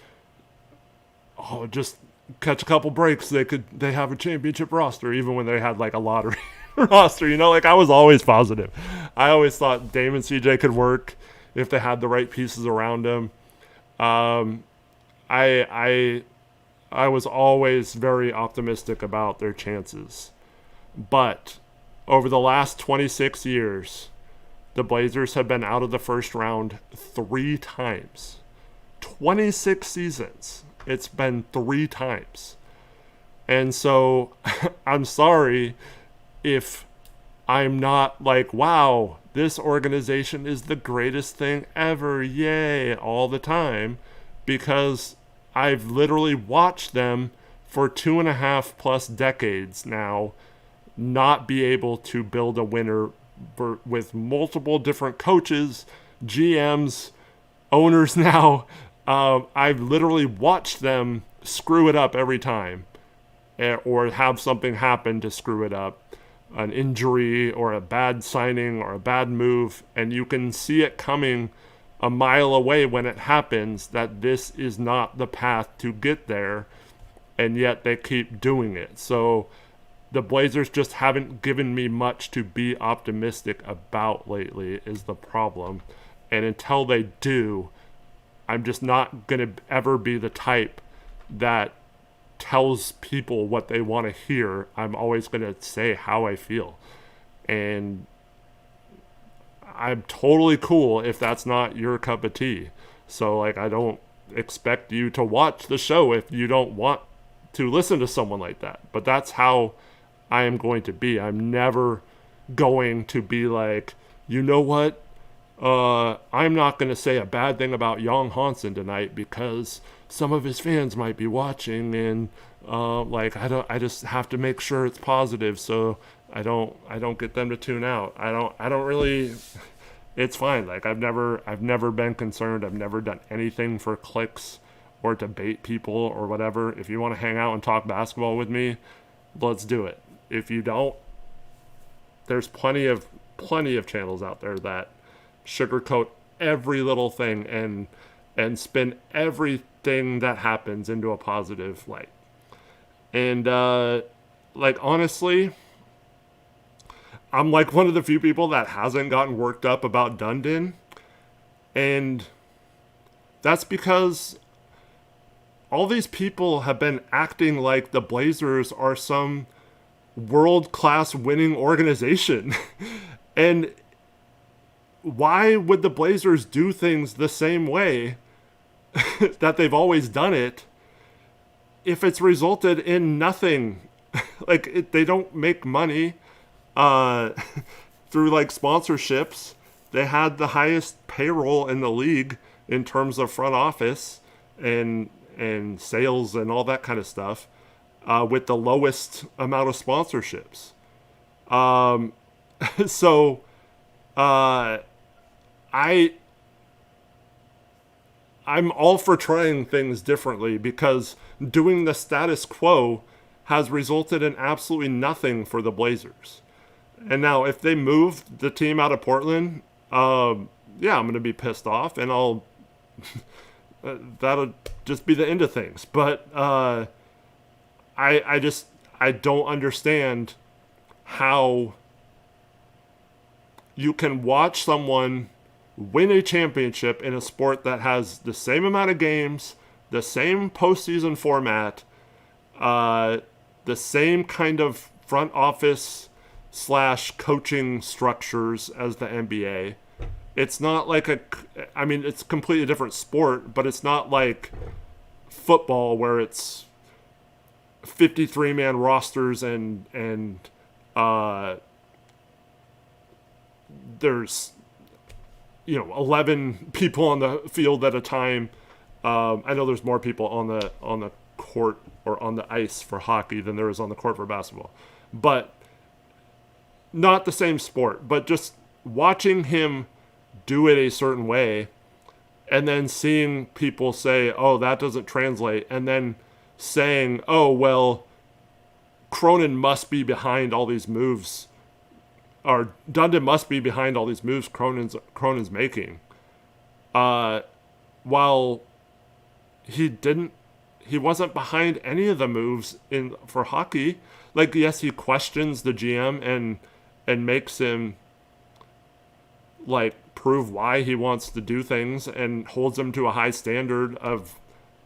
just catch a couple breaks, they have a championship roster, even when they had like a lottery roster. I was always positive. I always thought Dame and CJ could work if they had the right pieces around them. I was always very optimistic about their chances. But over the last 26 years, the Blazers have been out of the first round 3 times. 26 seasons. It's been 3 times. And so I'm sorry if I'm not like, wow, this organization is the greatest thing ever, yay, all the time, because I've literally watched them for 2.5+ decades now not be able to build a winner with multiple different coaches, GMs, owners now. I've literally watched them screw it up every time, or have something happen to screw it up. An injury or a bad signing or a bad move, and you can see it coming a mile away when it happens that this is not the path to get there, and yet they keep doing it. So the Blazers just haven't given me much to be optimistic about lately is the problem. And until they do, I'm just not going to ever be the type that tells people what they want to hear. I'm always going to say how I feel. And I'm totally cool if that's not your cup of tea. So, I don't expect you to watch the show if you don't want to listen to someone like that. But that's how I am going to be. I'm never going to be like, you know what? I'm not going to say a bad thing about Yon Hansen tonight because some of his fans might be watching, and I just have to make sure it's positive so I don't get them to tune out. I don't really. It's fine. Like I've never been concerned. I've never done anything for clicks or to bait people or whatever. If you want to hang out and talk basketball with me, let's do it. If you don't, there's plenty of channels out there that sugarcoat every little thing and spin everything that happens into a positive light. And honestly, I'm like one of the few people that hasn't gotten worked up about Dundon. And that's because all these people have been acting like the Blazers are some world-class winning organization. And why would the Blazers do things the same way that they've always done it if it's resulted in nothing? They don't make money through sponsorships. They had the highest payroll in the league in terms of front office and sales and all that kind of stuff, with the lowest amount of sponsorships. So I'm all for trying things differently, because doing the status quo has resulted in absolutely nothing for the Blazers. And now if they move the team out of Portland, I'm going to be pissed off, and I'll that'll just be the end of things. But I don't understand how you can watch someone win a championship in a sport that has the same amount of games, the same postseason format, the same kind of front office / coaching structures as the NBA. It's not like it's a completely different sport, but it's not like football where it's 53-man rosters and there's 11 people on the field at a time. I know there's more people on the court or on the ice for hockey than there is on the court for basketball, but not the same sport. But just watching him do it a certain way, and then seeing people say, "Oh, that doesn't translate," and then saying, "Oh, well, Cronin must be behind all these moves, or Dundon must be behind all these moves Cronin's making," while he wasn't behind any of the moves for hockey. Yes, he questions the GM and makes him prove why he wants to do things and holds him to a high standard of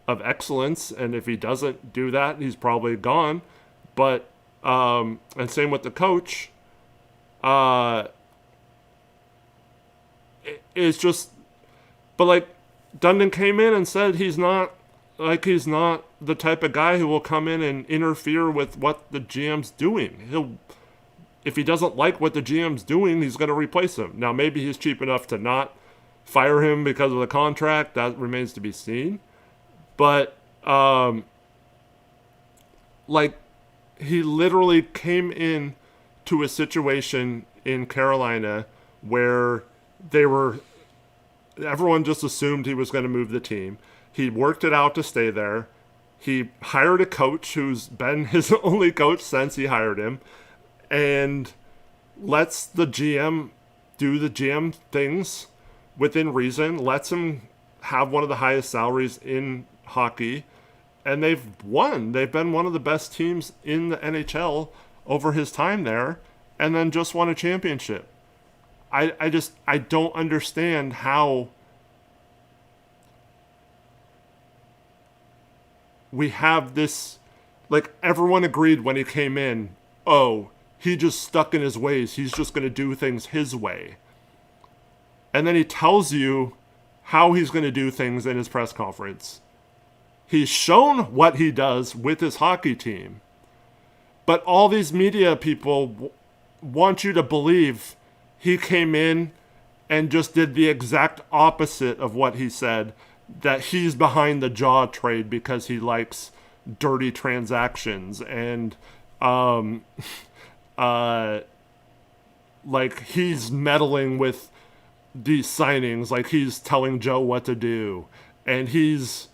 excellence. And if he doesn't do that, he's probably gone. But and same with the coach. It's just, but Dundon came in and said he's not the type of guy who will come in and interfere with what the GM's doing. If he doesn't like what the GM's doing, he's going to replace him. Now, maybe he's cheap enough to not fire him because of the contract. That remains to be seen. But, he literally came in to a situation in Carolina where everyone just assumed he was going to move the team. He worked it out to stay there. He hired a coach who's been his only coach since he hired him, and lets the GM do the GM things within reason, lets him have one of the highest salaries in hockey, and they've won. They've been one of the best teams in the NHL over his time there, and then just won a championship. I don't understand how we have this, everyone agreed when he came in, oh, he just stuck in his ways. He's just going to do things his way. And then he tells you how he's going to do things in his press conference. He's shown what he does with his hockey team. But all these media people want you to believe he came in and just did the exact opposite of what he said, that he's behind the Jaw trade because he likes dirty transactions and like he's meddling with these signings, like he's telling Joe what to do, and he's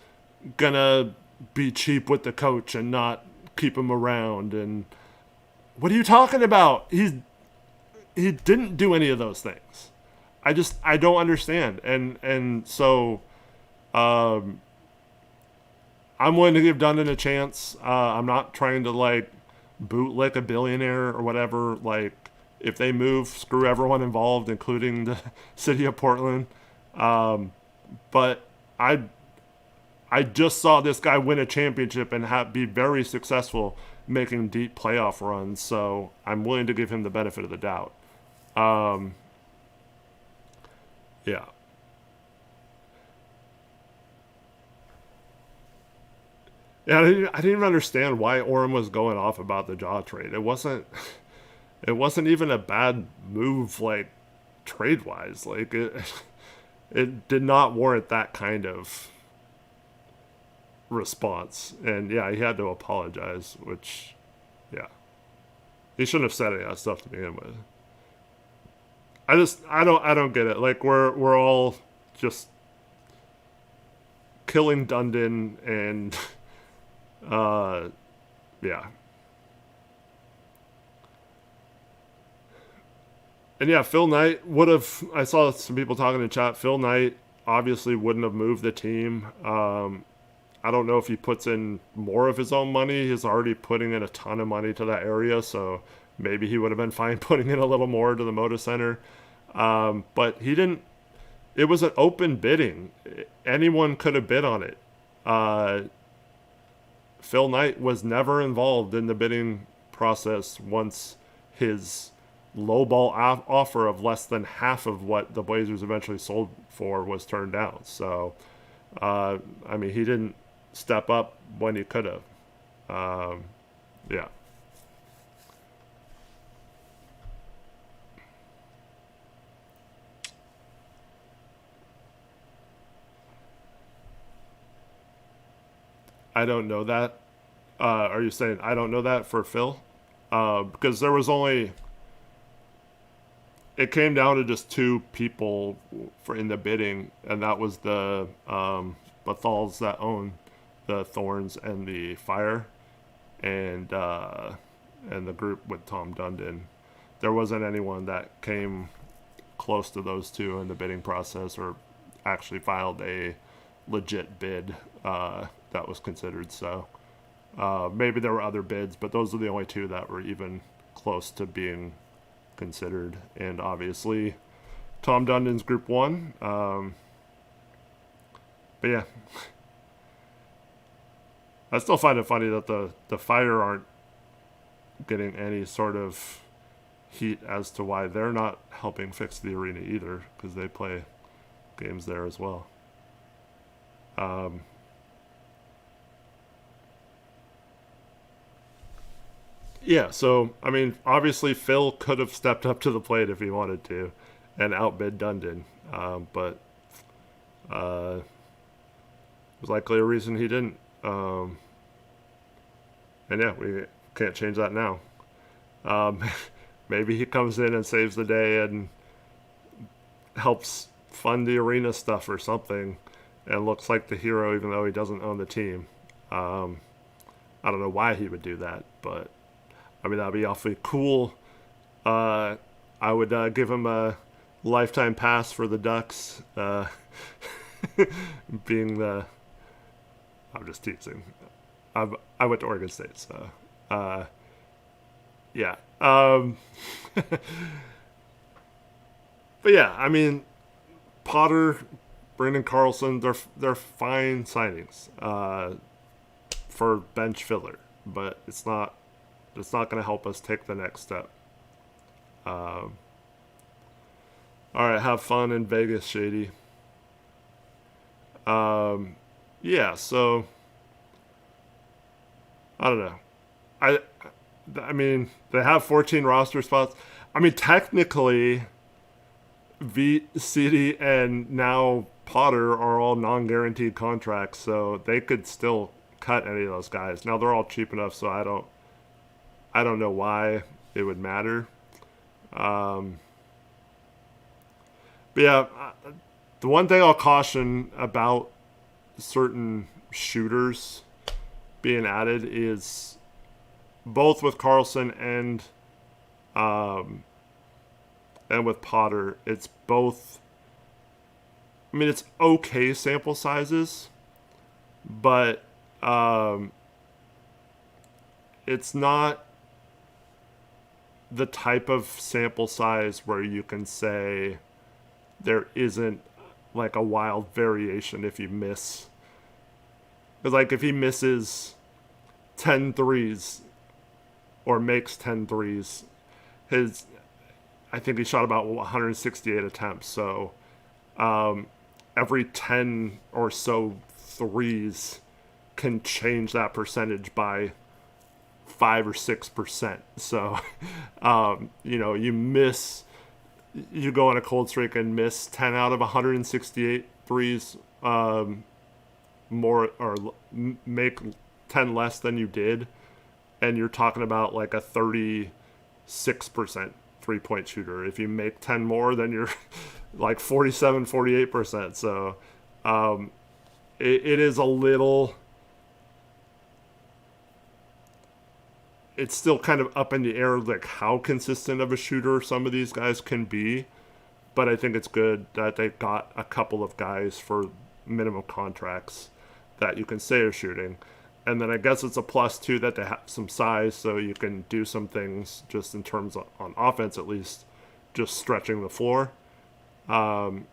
gonna be cheap with the coach and not keep him around. And what are you talking about? He didn't do any of those things. I don't understand. And so I'm willing to give Dundon a chance. I'm not trying to like bootlick a billionaire or whatever. Like, if they move, screw everyone involved, including the city of Portland. But I just saw this guy win a championship and be very successful making deep playoff runs. So I'm willing to give him the benefit of the doubt. Yeah. Yeah, I didn't even understand why Orem was going off about the Jaw trade. It wasn't even a bad move, like, trade wise. Like, it did not warrant that kind of response. And yeah, he had to apologize, which, yeah, he shouldn't have said any of that stuff to begin with. I don't get it. Like, we're all just killing Dundon and yeah. And yeah, Phil Knight would have. I saw some people talking in chat. Phil Knight obviously wouldn't have moved the team. I don't know if he puts in more of his own money. He's already putting in a ton of money to that area, so maybe he would have been fine putting in a little more to the Moda Center. But he didn't. It was an open bidding. Anyone could have bid on it. Phil Knight was never involved in the bidding process once his lowball offer of less than half of what the Blazers eventually sold for was turned down. So, I mean, he didn't step up when he could have. Yeah. I don't know that. Are you saying I don't know that for Phil? Because there was only... It came down to just two people in the bidding, and that was the Bethals that own the Thorns and the Fire, and the group with Tom Dundon. There wasn't anyone that came close to those two in the bidding process or actually filed a legit bid that was considered. So maybe there were other bids, but those are the only two that were even close to being considered. And obviously Tom Dundon's group won. But yeah, I still find it funny that the Fire aren't getting any sort of heat as to why they're not helping fix the arena either, because they play games there as well. Yeah, so, I mean, obviously Phil could have stepped up to the plate if he wanted to and outbid Dundon, but there's likely a reason he didn't. And yeah, we can't change that now. Maybe he comes in and saves the day and helps fund the arena stuff or something and looks like the hero even though he doesn't own the team. I don't know why he would do that, but I mean, that'd be awfully cool. I would give him a lifetime pass for the Ducks, being the... I'm just teasing. I went to Oregon State, so... yeah. But yeah, I mean, Potter, Brandon Carlson, they're fine signings for bench filler, but it's not going to help us take the next step. All right, have fun in Vegas, Shady. Yeah, so I don't know. I mean, they have 14 roster spots. I mean, technically, CD and now Potter are all non-guaranteed contracts, so they could still cut any of those guys. Now they're all cheap enough, so I don't know why it would matter. But yeah, the one thing I'll caution about certain shooters being added is both with Carlson and with Potter, it's both. I mean, it's okay sample sizes, but it's not the type of sample size where you can say there isn't like a wild variation if you miss. Because like if he misses 10 threes or makes 10 threes, I think he shot about 168 attempts. So every 10 or so threes can change that percentage by 5 or 6%. So, you go on a cold streak and miss 10 out of 168 threes, more or make 10 less than you did, and you're talking about like a 36% 3-point shooter. If you make 10 more, then you're like 47-48%. So it is a little, it's still kind of up in the air like how consistent of a shooter some of these guys can be, but I think it's good that they got a couple of guys for minimum contracts that you can say are shooting. And then I guess it's a plus too that they have some size, so you can do some things just in terms of, on offense at least, just stretching the floor. And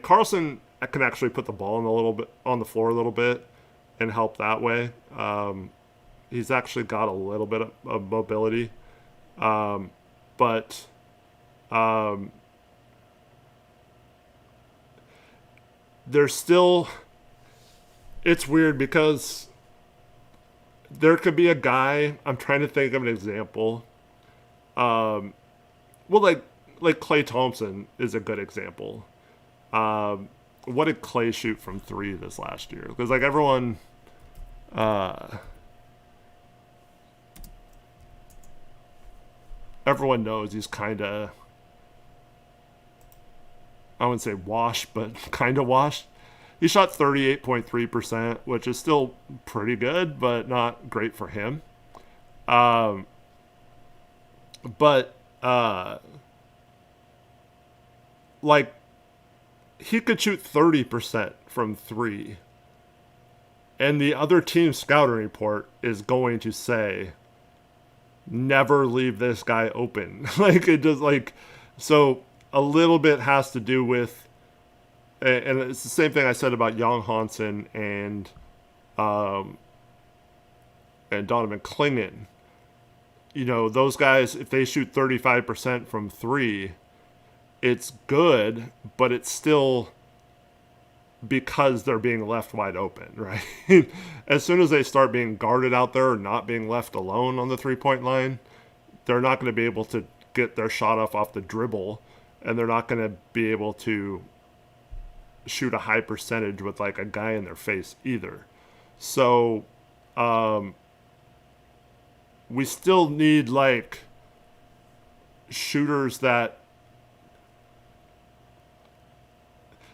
Carlson can actually put the ball on the floor a little bit and help that way. He's actually got a little bit of mobility, but there's still, it's weird because there could be a guy, I'm trying to think of an example. Well, like Klay Thompson is a good example. What did Klay shoot from 3 this last year? Because like everyone, everyone knows he's kind of, I wouldn't say washed, but kind of washed. He shot 38.3%, which is still pretty good, but not great for him. Like, he could shoot 30% from 3. And the other team's scouting report is going to say, never leave this guy open. Like, it just, like, so a little bit has to do with, and it's the same thing I said about Yon Hansen and Donovan Klingan. You know, those guys, if they shoot 35% from 3, it's good, but it's still because they're being left wide open, right? As soon as they start being guarded out there or not being left alone on the 3-point line, they're not going to be able to get their shot off the dribble, and they're not going to be able to shoot a high percentage with like a guy in their face either. So we still need like shooters that,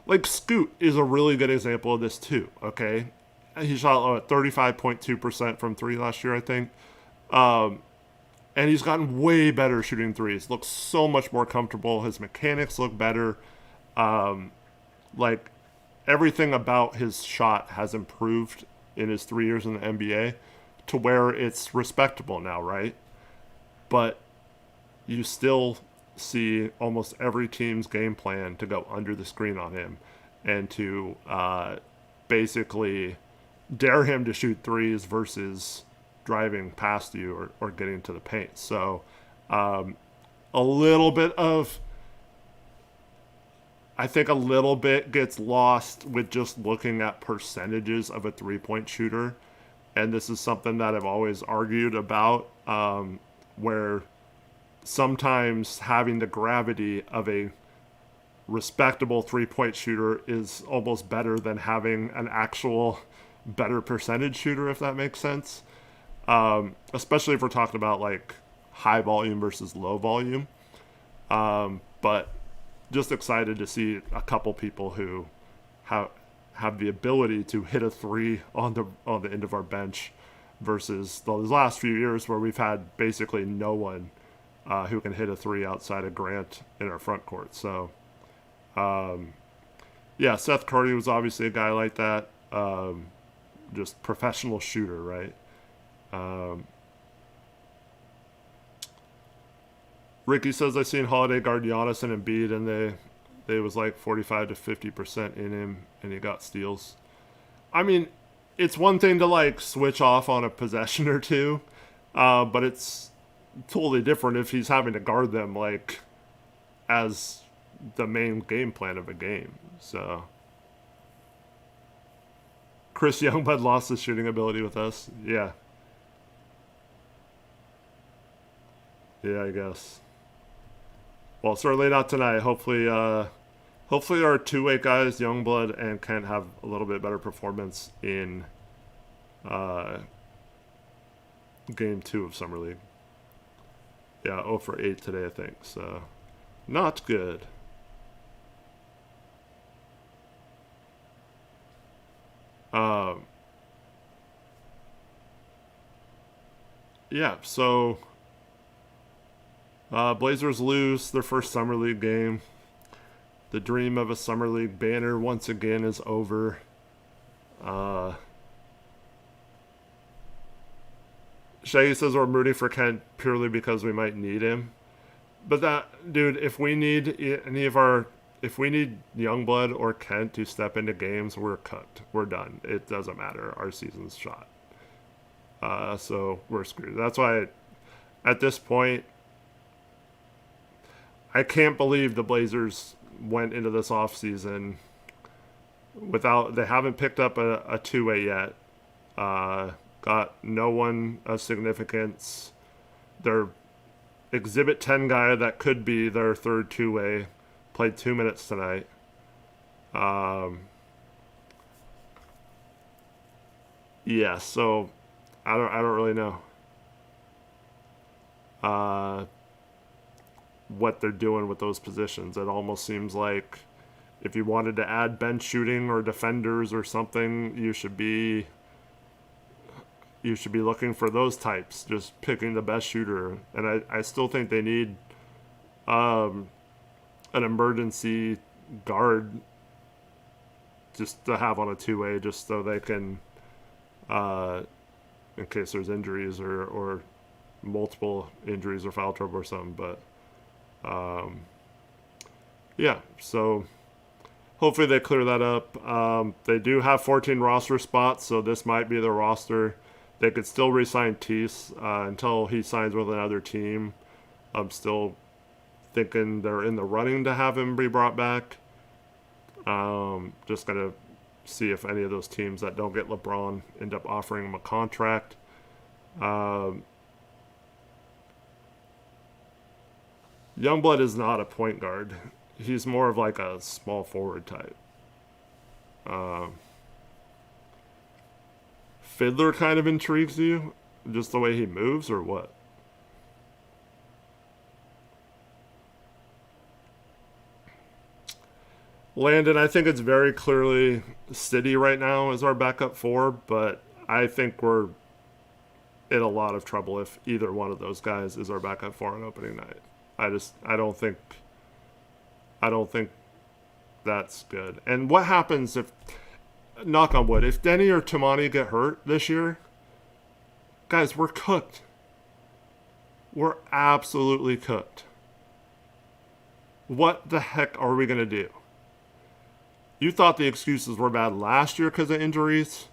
like Scoot is a really good example of this too. Okay, he shot 35.2% from 3 last year, I think, and he's gotten way better shooting threes. Looks so much more comfortable. His mechanics look better. Like everything about his shot has improved in his 3 years in the NBA to where it's respectable now, right? But you still see almost every team's game plan to go under the screen on him and to basically dare him to shoot threes versus driving past you or getting to the paint. So a little bit of, I think a little bit gets lost with just looking at percentages of a 3-point shooter. And this is something that I've always argued about, where sometimes having the gravity of a respectable 3-point shooter is almost better than having an actual better percentage shooter, if that makes sense. Especially if we're talking about like high volume versus low volume. But just excited to see a couple people who have the ability to hit a three on the end of our bench versus those last few years where we've had basically no one who can hit a three outside of Grant in our front court. So, yeah, Seth Curry was obviously a guy like that. Just professional shooter, right? Ricky says I seen Holiday guard Giannis and Embiid, and they was like 45 to 50% in him, and he got steals. I mean, it's one thing to like switch off on a possession or two, but it's totally different if he's having to guard them like as the main game plan of a game. So Chris Youngblood lost his shooting ability with us. Yeah. Yeah, I guess. Well, certainly not tonight. Hopefully our two-way guys, Youngblood and Kent, have a little bit better performance in Game 2 of Summer League. Yeah, 0 for 8 today, I think. So, not good. Yeah, so Blazers lose their first Summer League game. The dream of a Summer League banner once again is over. Shaggy says we're rooting for Kent purely because we might need him. But that, dude, if we need Youngblood or Kent to step into games, we're cooked. We're done. It doesn't matter. Our season's shot. So we're screwed. That's why at this point, I can't believe the Blazers went into this offseason without, they haven't picked up a two-way yet. Got no one of significance. Their Exhibit 10 guy that could be their third two-way played 2 minutes tonight. Yeah, so I don't really know what they're doing with those positions. It almost seems like if you wanted to add bench shooting or defenders or something, you should be looking for those types, just picking the best shooter. And I still think they need an emergency guard just to have on a two-way, just so they can, in case there's injuries or multiple injuries or foul trouble or something. But yeah, so hopefully they clear that up. They do have 14 roster spots, so this might be the roster. They could still re-sign Tease until he signs with another team. I'm still thinking they're in the running to have him be brought back. Just going to see if any of those teams that don't get LeBron end up offering him a contract. Youngblood is not a point guard. He's more of like a small forward type. Fiddler kind of intrigues you? Just the way he moves, or what? Landon, I think it's very clearly City right now is our backup four, but I think we're in a lot of trouble if either one of those guys is our backup four on opening night. I don't think that's good. And what happens if, knock on wood, if Denny or Tamani get hurt this year, guys, we're cooked. We're absolutely cooked. What the heck are we going to do? You thought the excuses were bad last year because of injuries?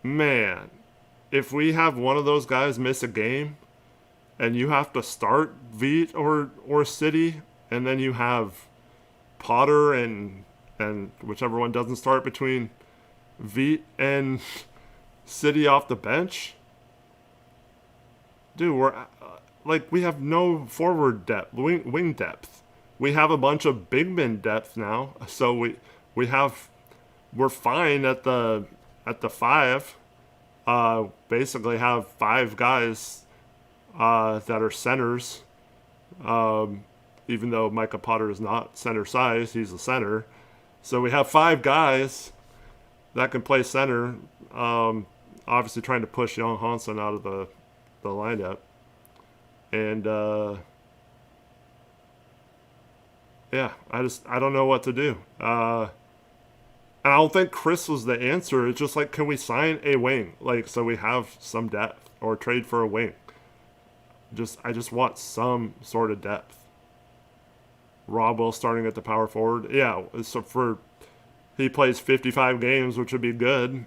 Man, if we have one of those guys miss a game and you have to start Veet or City, and then you have Potter and whichever one doesn't start between Veet and City off the bench, dude, we're like, we have no forward depth, wing depth. we have a bunch of big men depth now, so we're fine at the 5. Basically have 5 guys that are centers. Even though Micah Potter is not center size, he's a center. So we have 5 guys that can play center. Obviously trying to push Yon Hansen out of the lineup. And yeah, I don't know what to do. And I don't think Chris was the answer. It's just like, can we sign a wing? Like, so we have some depth, or trade for a wing. I just want some sort of depth. Rob Will starting at the power forward. Yeah, so he plays 55 games, which would be good.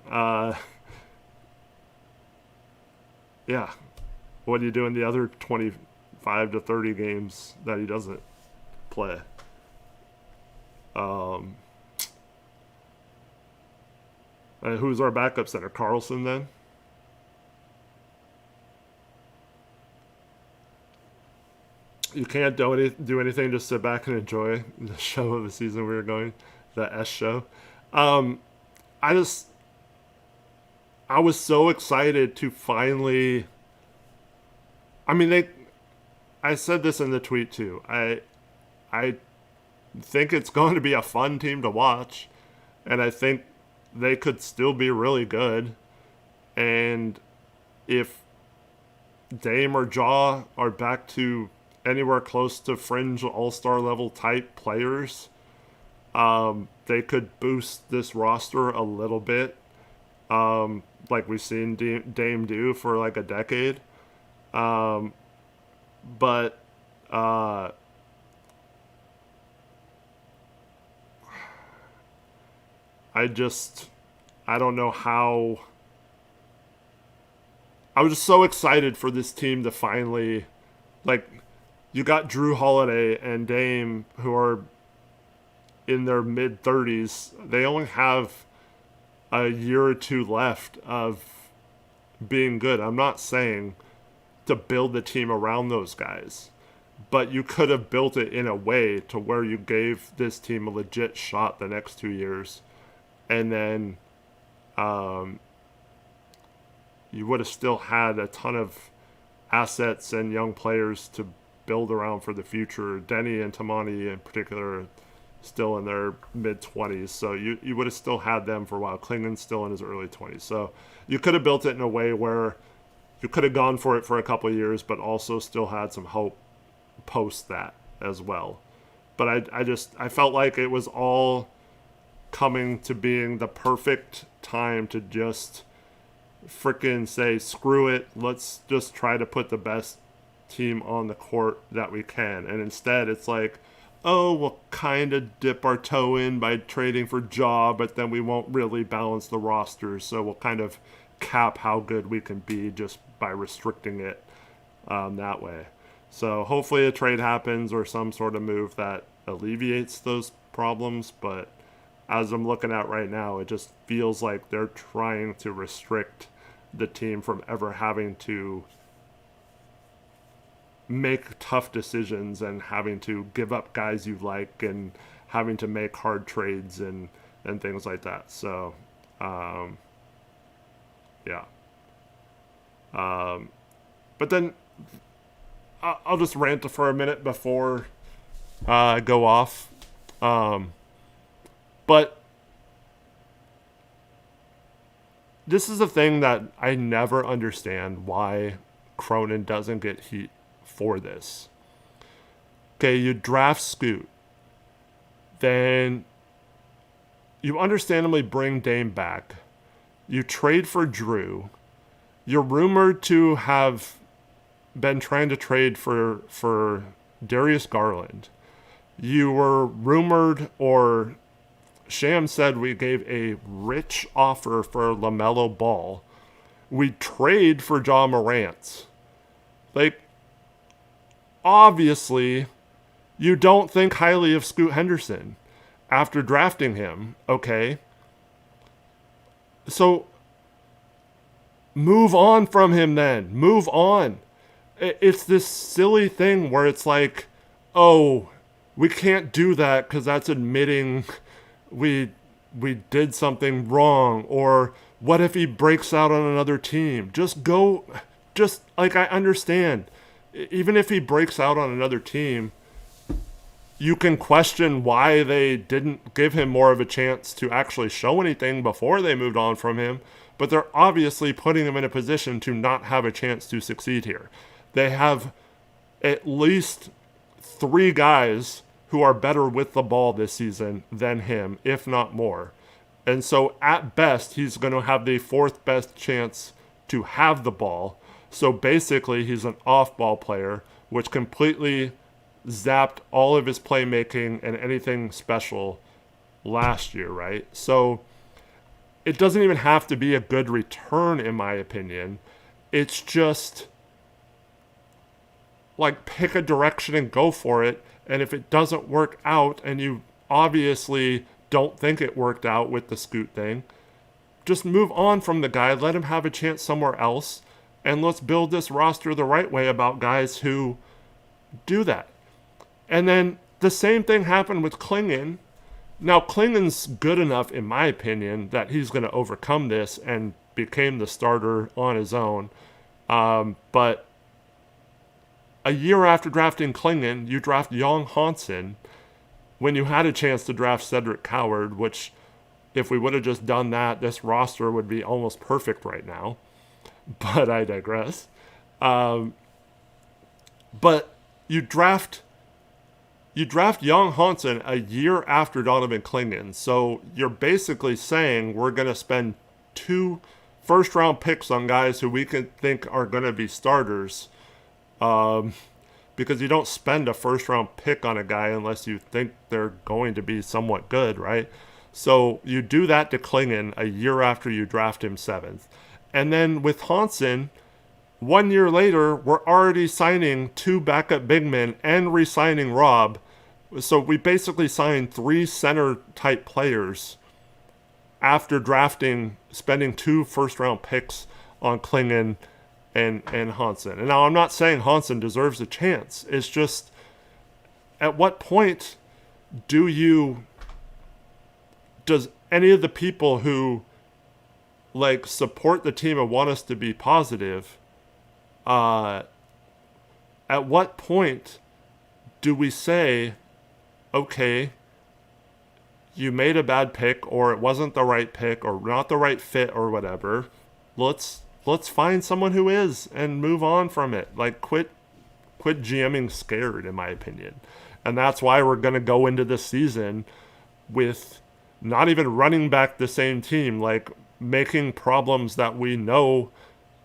Yeah. What do you do in the other 25 to 30 games that he doesn't play? And who's our backup center? Carlson then? You can't do anything, just sit back and enjoy the show of the season we were going, the S show. I was so excited to finally. I mean, I said this in the tweet too. I think it's going to be a fun team to watch, and I think they could still be really good. And if Dame or Jaw are back to anywhere close to fringe all-star level type players, they could boost this roster a little bit, like we've seen Dame do for like a decade. But I don't know how. I was just so excited for this team to finally, like, you got Drew Holiday and Dame, who are in their mid-30s. They only have a year or 2 left of being good. I'm not saying to build the team around those guys, but you could have built it in a way to where you gave this team a legit shot the next 2 years. And then you would have still had a ton of assets and young players to build around for the future. Denny and Tamani in particular are still in their mid-20s, so you would have still had them for a while. Klingan's still in his early 20s. So you could have built it in a way where you could have gone for it for a couple of years, but also still had some hope post that as well. But I felt like it was all coming to being the perfect time to just freaking say, screw it, let's just try to put the best team on the court that we can. And instead it's like, oh, we'll kind of dip our toe in by trading for Ja, but then we won't really balance the roster, so we'll kind of cap how good we can be just by restricting it that way. So hopefully a trade happens or some sort of move that alleviates those problems, but as I'm looking at right now, it just feels like they're trying to restrict the team from ever having to make tough decisions and having to give up guys you like and having to make hard trades and things like that. So, yeah. But then I'll just rant for a minute before I go off. But this is a thing that I never understand, why Cronin doesn't get heat for this. Okay, you draft Scoot. Then you understandably bring Dame back. You trade for Drew. You're rumored to have been trying to trade for Darius Garland. You were rumored, or Sham said we gave a rich offer for LaMelo Ball. We trade for Ja Morant. Like, obviously, you don't think highly of Scoot Henderson after drafting him, okay? So, move on from him then. Move on. It's this silly thing where it's like, oh, we can't do that because that's admitting we did something wrong. Or what if he breaks out on another team? Just like, I understand. Even if he breaks out on another team, you can question why they didn't give him more of a chance to actually show anything before they moved on from him. But they're obviously putting him in a position to not have a chance to succeed here. They have at least 3 guys who are better with the ball this season than him, if not more. And so at best, he's going to have the 4th best chance to have the ball. So basically, he's an off-ball player, which completely zapped all of his playmaking and anything special last year, right? So it doesn't even have to be a good return, in my opinion. It's just like, pick a direction and go for it. And if it doesn't work out, and you obviously don't think it worked out with the Scoot thing, just move on from the guy, let him have a chance somewhere else, and let's build this roster the right way about guys who do that. And then the same thing happened with Klingan. Now, Klingan's good enough, in my opinion, that he's going to overcome this and became the starter on his own. But a year after drafting Klingan, you draft Yon Hansen when you had a chance to draft Cedric Coward, which, if we would have just done that, this roster would be almost perfect right now. But I digress. But you draft Yon Hansen a year after Donovan Klingan. So you're basically saying we're going to spend 2 first-round picks on guys who we can think are going to be starters. Because you don't spend a first-round pick on a guy unless you think they're going to be somewhat good, right? So you do that to Klingan a year after you draft him 7th. And then with Hansen, 1 year later, we're already signing 2 backup big men and re-signing Rob. So we basically signed 3 center-type players after spending 2 first-round picks on Klingan and Hansen. And now I'm not saying Hansen deserves a chance. It's just, at what point does any of the people who like support the team and want us to be positive, at what point do we say, okay, you made a bad pick, or it wasn't the right pick, or not the right fit, or whatever, let's find someone who is and move on from it. Like, quit GMing scared, in my opinion. And that's why we're going to go into this season with not even running back the same team, like making problems that we know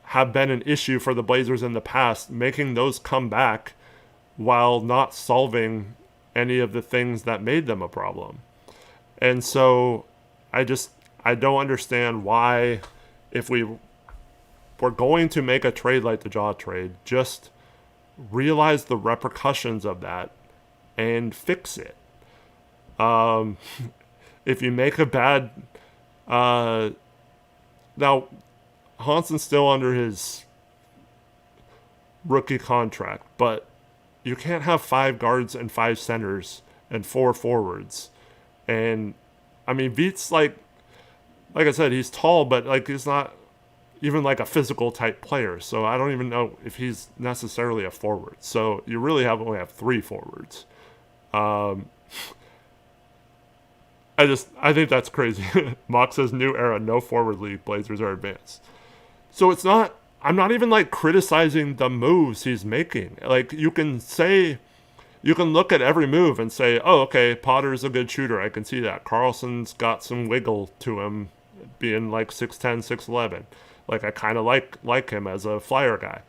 have been an issue for the Blazers in the past, making those come back while not solving any of the things that made them a problem. And so I don't understand why, if we're going to make a trade like the Jaw trade, just realize the repercussions of that and fix it. If you make a bad... now, Hansen's still under his rookie contract, but you can't have 5 guards and 5 centers and 4 forwards. And, I mean, Veets, like I said, he's tall, but like he's not even like a physical type player. So I don't even know if he's necessarily a forward. So you really only have 3 forwards. I think that's crazy. Mock says, new era, no forward league, Blazers are advanced. So I'm not even like criticizing the moves he's making. Like, you can look at every move and say, oh, okay, Potter's a good shooter. I can see that. Carlson's got some wiggle to him, being like 6'10", 6'11". Like, I kind of like him as a flyer guy.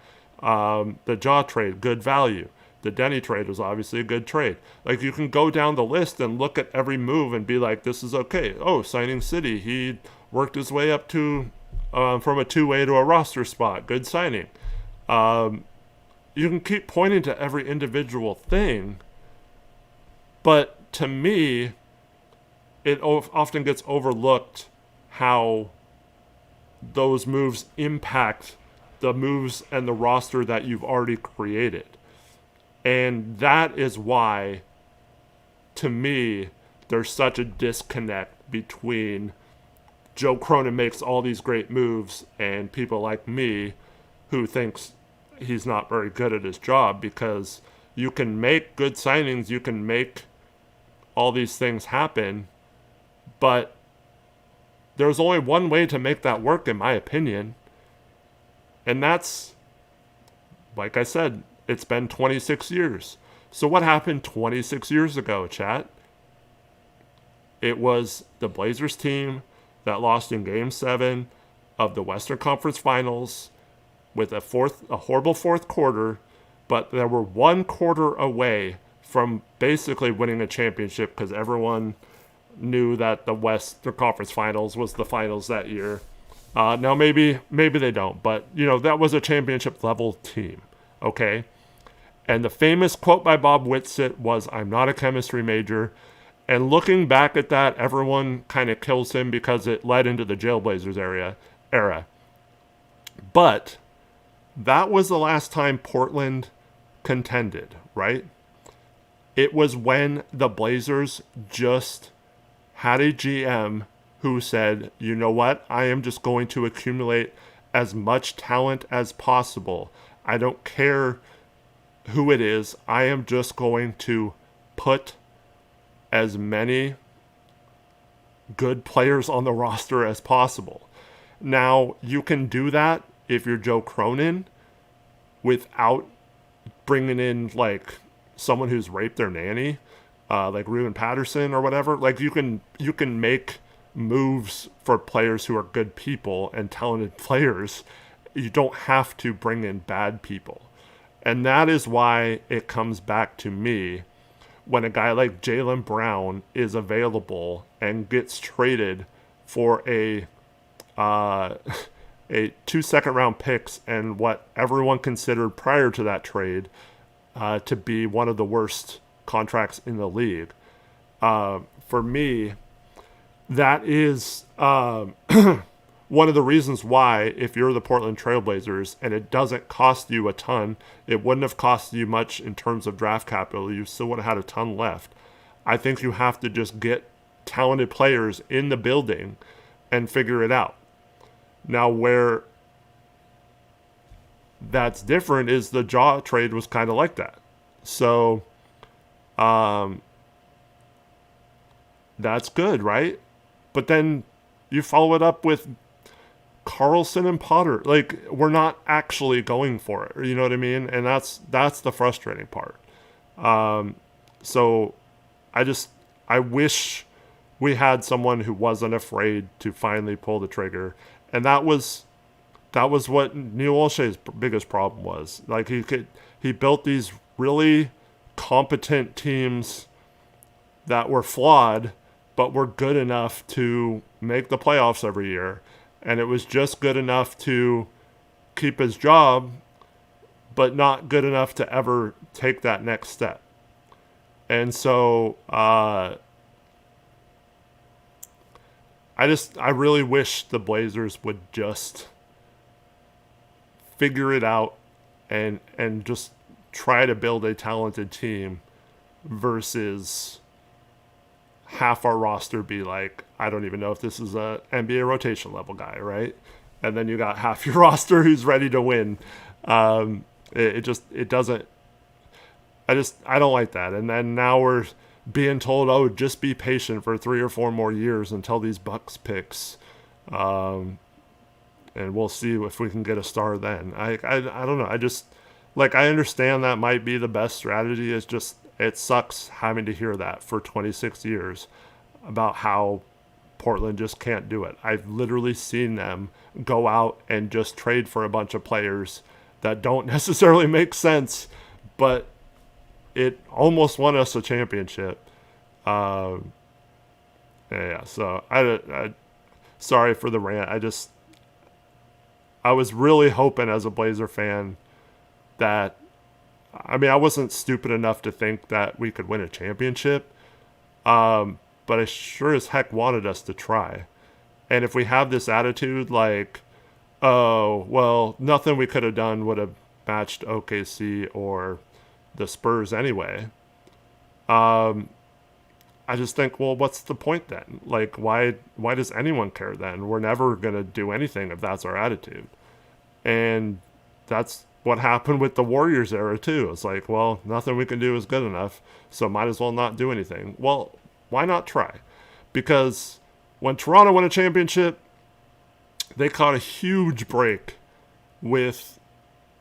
The Jaw trade, good value. The Denny trade was obviously a good trade. Like, you can go down the list and look at every move and be like, this is okay. Oh, signing City, he worked his way up to from a 2-way to a roster spot. Good signing. You can keep pointing to every individual thing, but to me, it often gets overlooked how those moves impact the moves and the roster that you've already created. And that is why to me, there's such a disconnect between Joe Cronin makes all these great moves and people like me who thinks he's not very good at his job, because you can make good signings, you can make all these things happen, but there's only one way to make that work, in my opinion. And that's, like I said, it's been 26 years. So what happened 26 years ago, chat? It was the Blazers team that lost in Game 7 of the Western Conference Finals with a horrible fourth quarter, but they were one quarter away from basically winning a championship, because everyone knew that the Western Conference Finals was the finals that year. Now maybe they don't, but that was a championship level team, okay? And the famous quote by Bob Whitsitt was, "I'm not a chemistry major." And looking back at that, everyone kind of kills him because it led into the Jailblazers era. But that was the last time Portland contended, right? It was when the Blazers just had a GM who said, you know what, I am just going to accumulate as much talent as possible. I don't care who it is. I am just going to put as many good players on the roster as possible. Now, you can do that if you're Joe Cronin without bringing in like someone who's raped their nanny, like Ruben Patterson or whatever. Like you can make moves for players who are good people and talented players. You don't have to bring in bad people. And that is why it comes back to me when a guy like Jaylen Brown is available and gets traded for a 2 second-round picks and what everyone considered prior to that trade to be one of the worst contracts in the league. For me, that is one of the reasons why, if you're the Portland Trailblazers and it doesn't cost you a ton, it wouldn't have cost you much in terms of draft capital, you still would have had a ton left. I think you have to just get talented players in the building and figure it out. Now, where that's different is the Jaw trade was kind of like that. So, that's good, right? But then you follow it up with Carlson and Potter. Like, we're not actually going for it. You know what I mean? And that's the frustrating part. So I wish we had someone who wasn't afraid to finally pull the trigger. And that was what Neil Olshey's biggest problem was. Like, he built these really competent teams that were flawed, but were good enough to make the playoffs every year. And it was just good enough to keep his job, but not good enough to ever take that next step. And so I really wish the Blazers would just figure it out and just try to build a talented team versus half our roster be like, I don't even know if this is a NBA rotation level guy, right? And then you got half your roster who's ready to win. It doesn't. I don't like that. And then now we're being told, oh, just be patient for 3 or 4 more years until these Bucks picks, and we'll see if we can get a star then. I don't know. I understand that might be the best strategy. It's just, it sucks having to hear that for 26 years about how Portland just can't do it. I've literally seen them go out and just trade for a bunch of players that don't necessarily make sense, but it almost won us a championship. Yeah, so I sorry for the rant. I was really hoping as a Blazer fan that, I mean, I wasn't stupid enough to think that we could win a championship, but I sure as heck wanted us to try. And if we have this attitude like, oh, well, nothing we could have done would have matched OKC or the Spurs anyway, I just think, well, what's the point then? Like, why does anyone care then? We're never going to do anything if that's our attitude. And that's what happened with the Warriors era, too. It's like, well, nothing we can do is good enough, so might as well not do anything. Well, why not try? Because when Toronto won a championship, they caught a huge break with,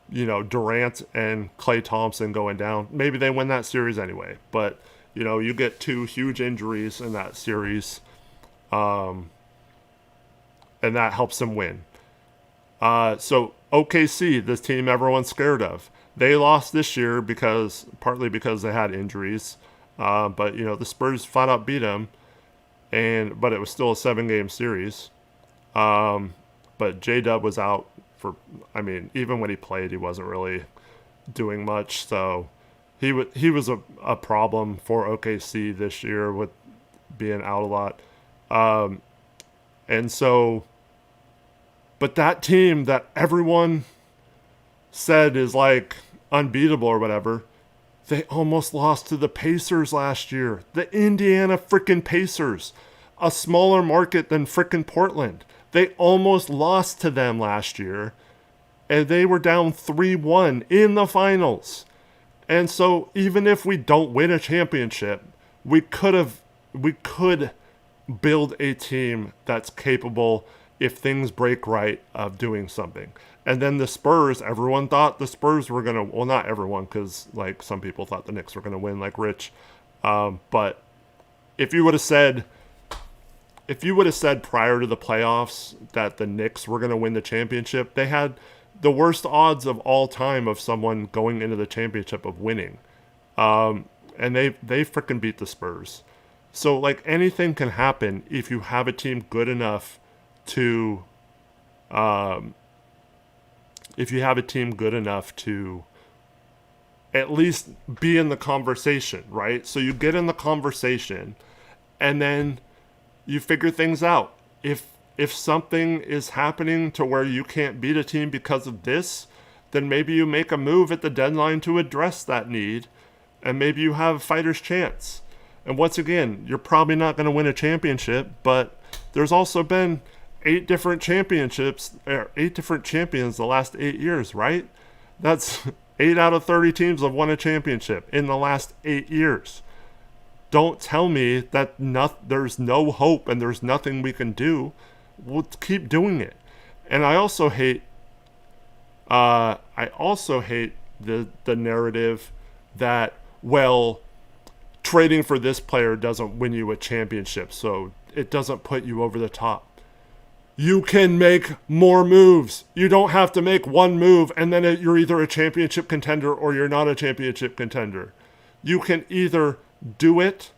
Durant and Klay Thompson going down. Maybe they win that series anyway, but you get 2 huge injuries in that series, and that helps them win. So OKC, this team everyone's scared of, they lost this year partly because they had injuries, but the Spurs flat out beat them, but it was still a 7-game series. But J-Dub was out even when he played, he wasn't really doing much, so he was a problem for OKC this year with being out a lot. And so, but that team that everyone said is like unbeatable or whatever, they almost lost to the Pacers last year. The Indiana freaking Pacers, a smaller market than freaking Portland. They almost lost to them last year, and they were down 3-1 in the finals. And so even if we don't win a championship, we could build a team that's capable, if things break right, of doing something. And then the Spurs, everyone thought the Spurs were going to, well, not everyone, because like some people thought the Knicks were going to win, like Rich. But if you would have said prior to the playoffs that the Knicks were going to win the championship, they had the worst odds of all time of someone going into the championship of winning. And they freaking beat the Spurs. So like anything can happen if you have a team good enough to at least be in the conversation, right? So you get in the conversation and then you figure things out. If something is happening to where you can't beat a team because of this, then maybe you make a move at the deadline to address that need, and maybe you have a fighter's chance. And once again, you're probably not going to win a championship, but there's also been 8 different champions the last 8 years, right? That's 8 out of 30 teams have won a championship in the last 8 years. Don't tell me that there's no hope and there's nothing we can do. We'll keep doing it. And I also hate the narrative that, well, trading for this player doesn't win you a championship, so it doesn't put you over the top. You can make more moves. You don't have to make one move and then you're either a championship contender or you're not a championship contender. You can either do it,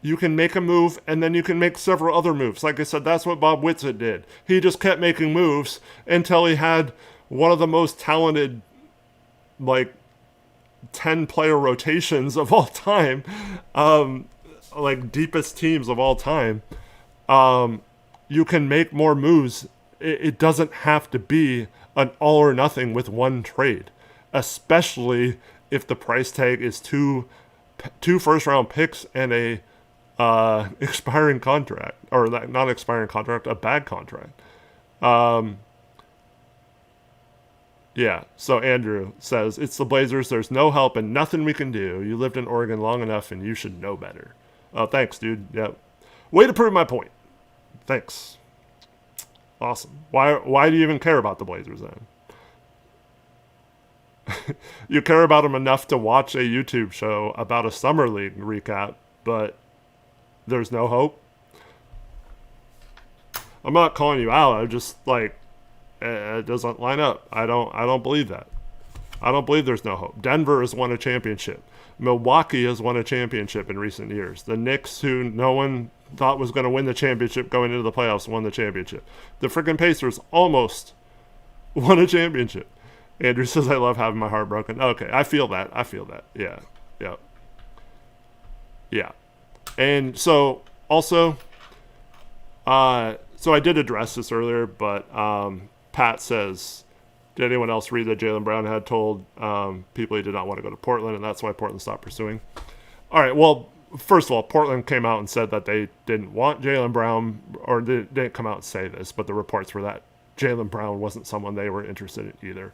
you can make a move, and then you can make several other moves. Like I said, that's what Bob Whitsitt did. He just kept making moves until he had one of the most talented, 10-player rotations of all time, deepest teams of all time. You can make more moves. It doesn't have to be an all or nothing with one trade, especially if the price tag is two first-round picks and a expiring contract, or not expiring contract, a bad contract. Yeah, so Andrew says, it's the Blazers, there's no help and nothing we can do. You lived in Oregon long enough and you should know better. Oh, thanks, dude. Yep. Way to prove my point. Thanks. Awesome. Why do you even care about the Blazers then? You care about them enough to watch a YouTube show about a summer league recap, but there's no hope. I'm not calling you out. I'm just it doesn't line up. I don't believe that. I don't believe there's no hope. Denver has won a championship. Milwaukee has won a championship in recent years. The Knicks, who no one thought was going to win the championship going into the playoffs, won the championship. The freaking Pacers almost won a championship. Andrew says, I love having my heart broken. Okay, I feel that. Yeah. And so, also, so I did address this earlier, but Pat says, did anyone else read that Jaylen Brown had told people he did not want to go to Portland, and that's why Portland stopped pursuing? All right. Well, first of all, Portland came out and said that they didn't want Jaylen Brown, or they didn't come out and say this, but the reports were that Jaylen Brown wasn't someone they were interested in either.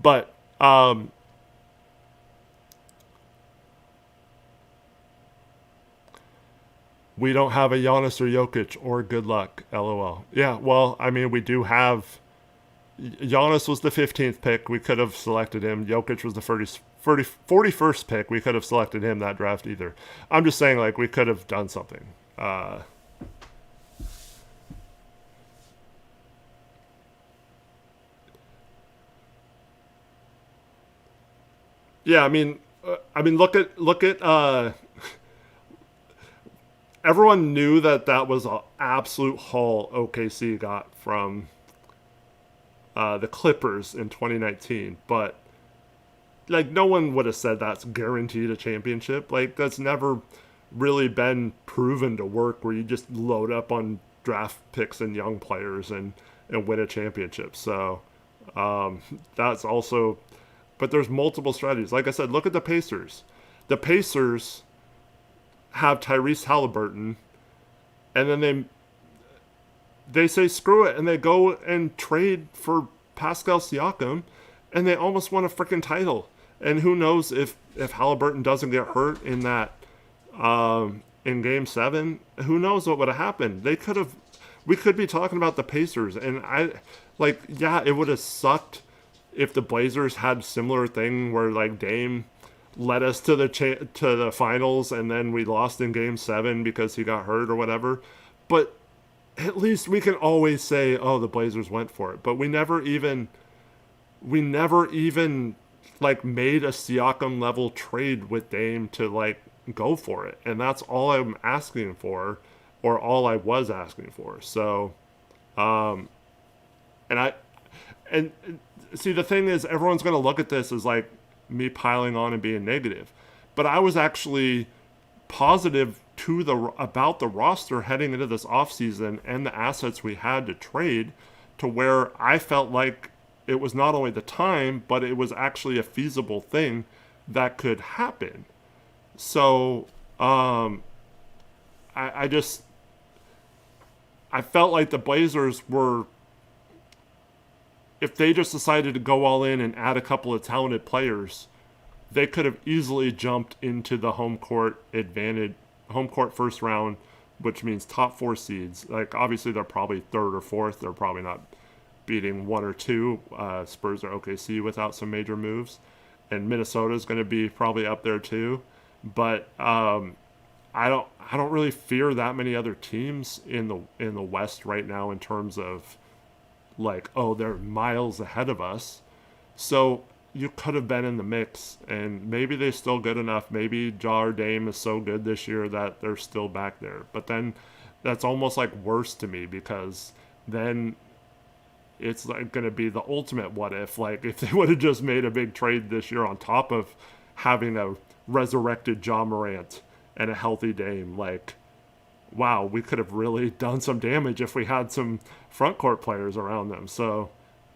But we don't have a Giannis or Jokic, or good luck, lol. Yeah, well, I mean, we do have. Giannis was the 15th pick. We could have selected him. Jokic was the 41st pick. We could have selected him that draft either. I'm just saying, like, we could have done something. Yeah, look at. Everyone knew that was an absolute haul OKC got from the Clippers in 2019, but like no one would have said that's guaranteed a championship. Like that's never really been proven to work, where you just load up on draft picks and young players and win a championship. So that's also, but there's multiple strategies. Like I said, look at the Pacers. The Pacers have Tyrese Halliburton, and then they say screw it, and they go and trade for Pascal Siakam, and they almost won a freaking title. And who knows if Halliburton doesn't get hurt in that in Game 7, who knows what would have happened? We could be talking about the Pacers, and it would have sucked if the Blazers had similar thing where like Dame led us to the finals, and then we lost in Game 7 because he got hurt or whatever. But at least we can always say, oh, the Blazers went for it. But we never even like made a Siakam level trade with Dame to like go for it. And that's all I'm asking for, or all I was asking for. So, and see, the thing is, everyone's going to look at this as like me piling on and being negative. But I was actually positive about the roster heading into this offseason and the assets we had to trade, to where I felt like it was not only the time, but it was actually a feasible thing that could happen. So I felt like the Blazers were, if they just decided to go all in and add a couple of talented players, they could have easily jumped into the home court first round, which means top 4 seeds. Like obviously they're probably 3rd or 4th. They're probably not beating 1 or 2 Spurs or OKC without some major moves, and Minnesota's going to be probably up there too. But I don't really fear that many other teams in the West right now in terms of like, oh, they're miles ahead of us. So you could have been in the mix, and maybe they're still good enough. Maybe Ja Dame is so good this year that they're still back there. But then that's almost like worse to me, because then it's like going to be the ultimate what if. Like if they would have just made a big trade this year on top of having a resurrected Ja Morant and a healthy Dame, like, wow, we could have really done some damage if we had some front court players around them. So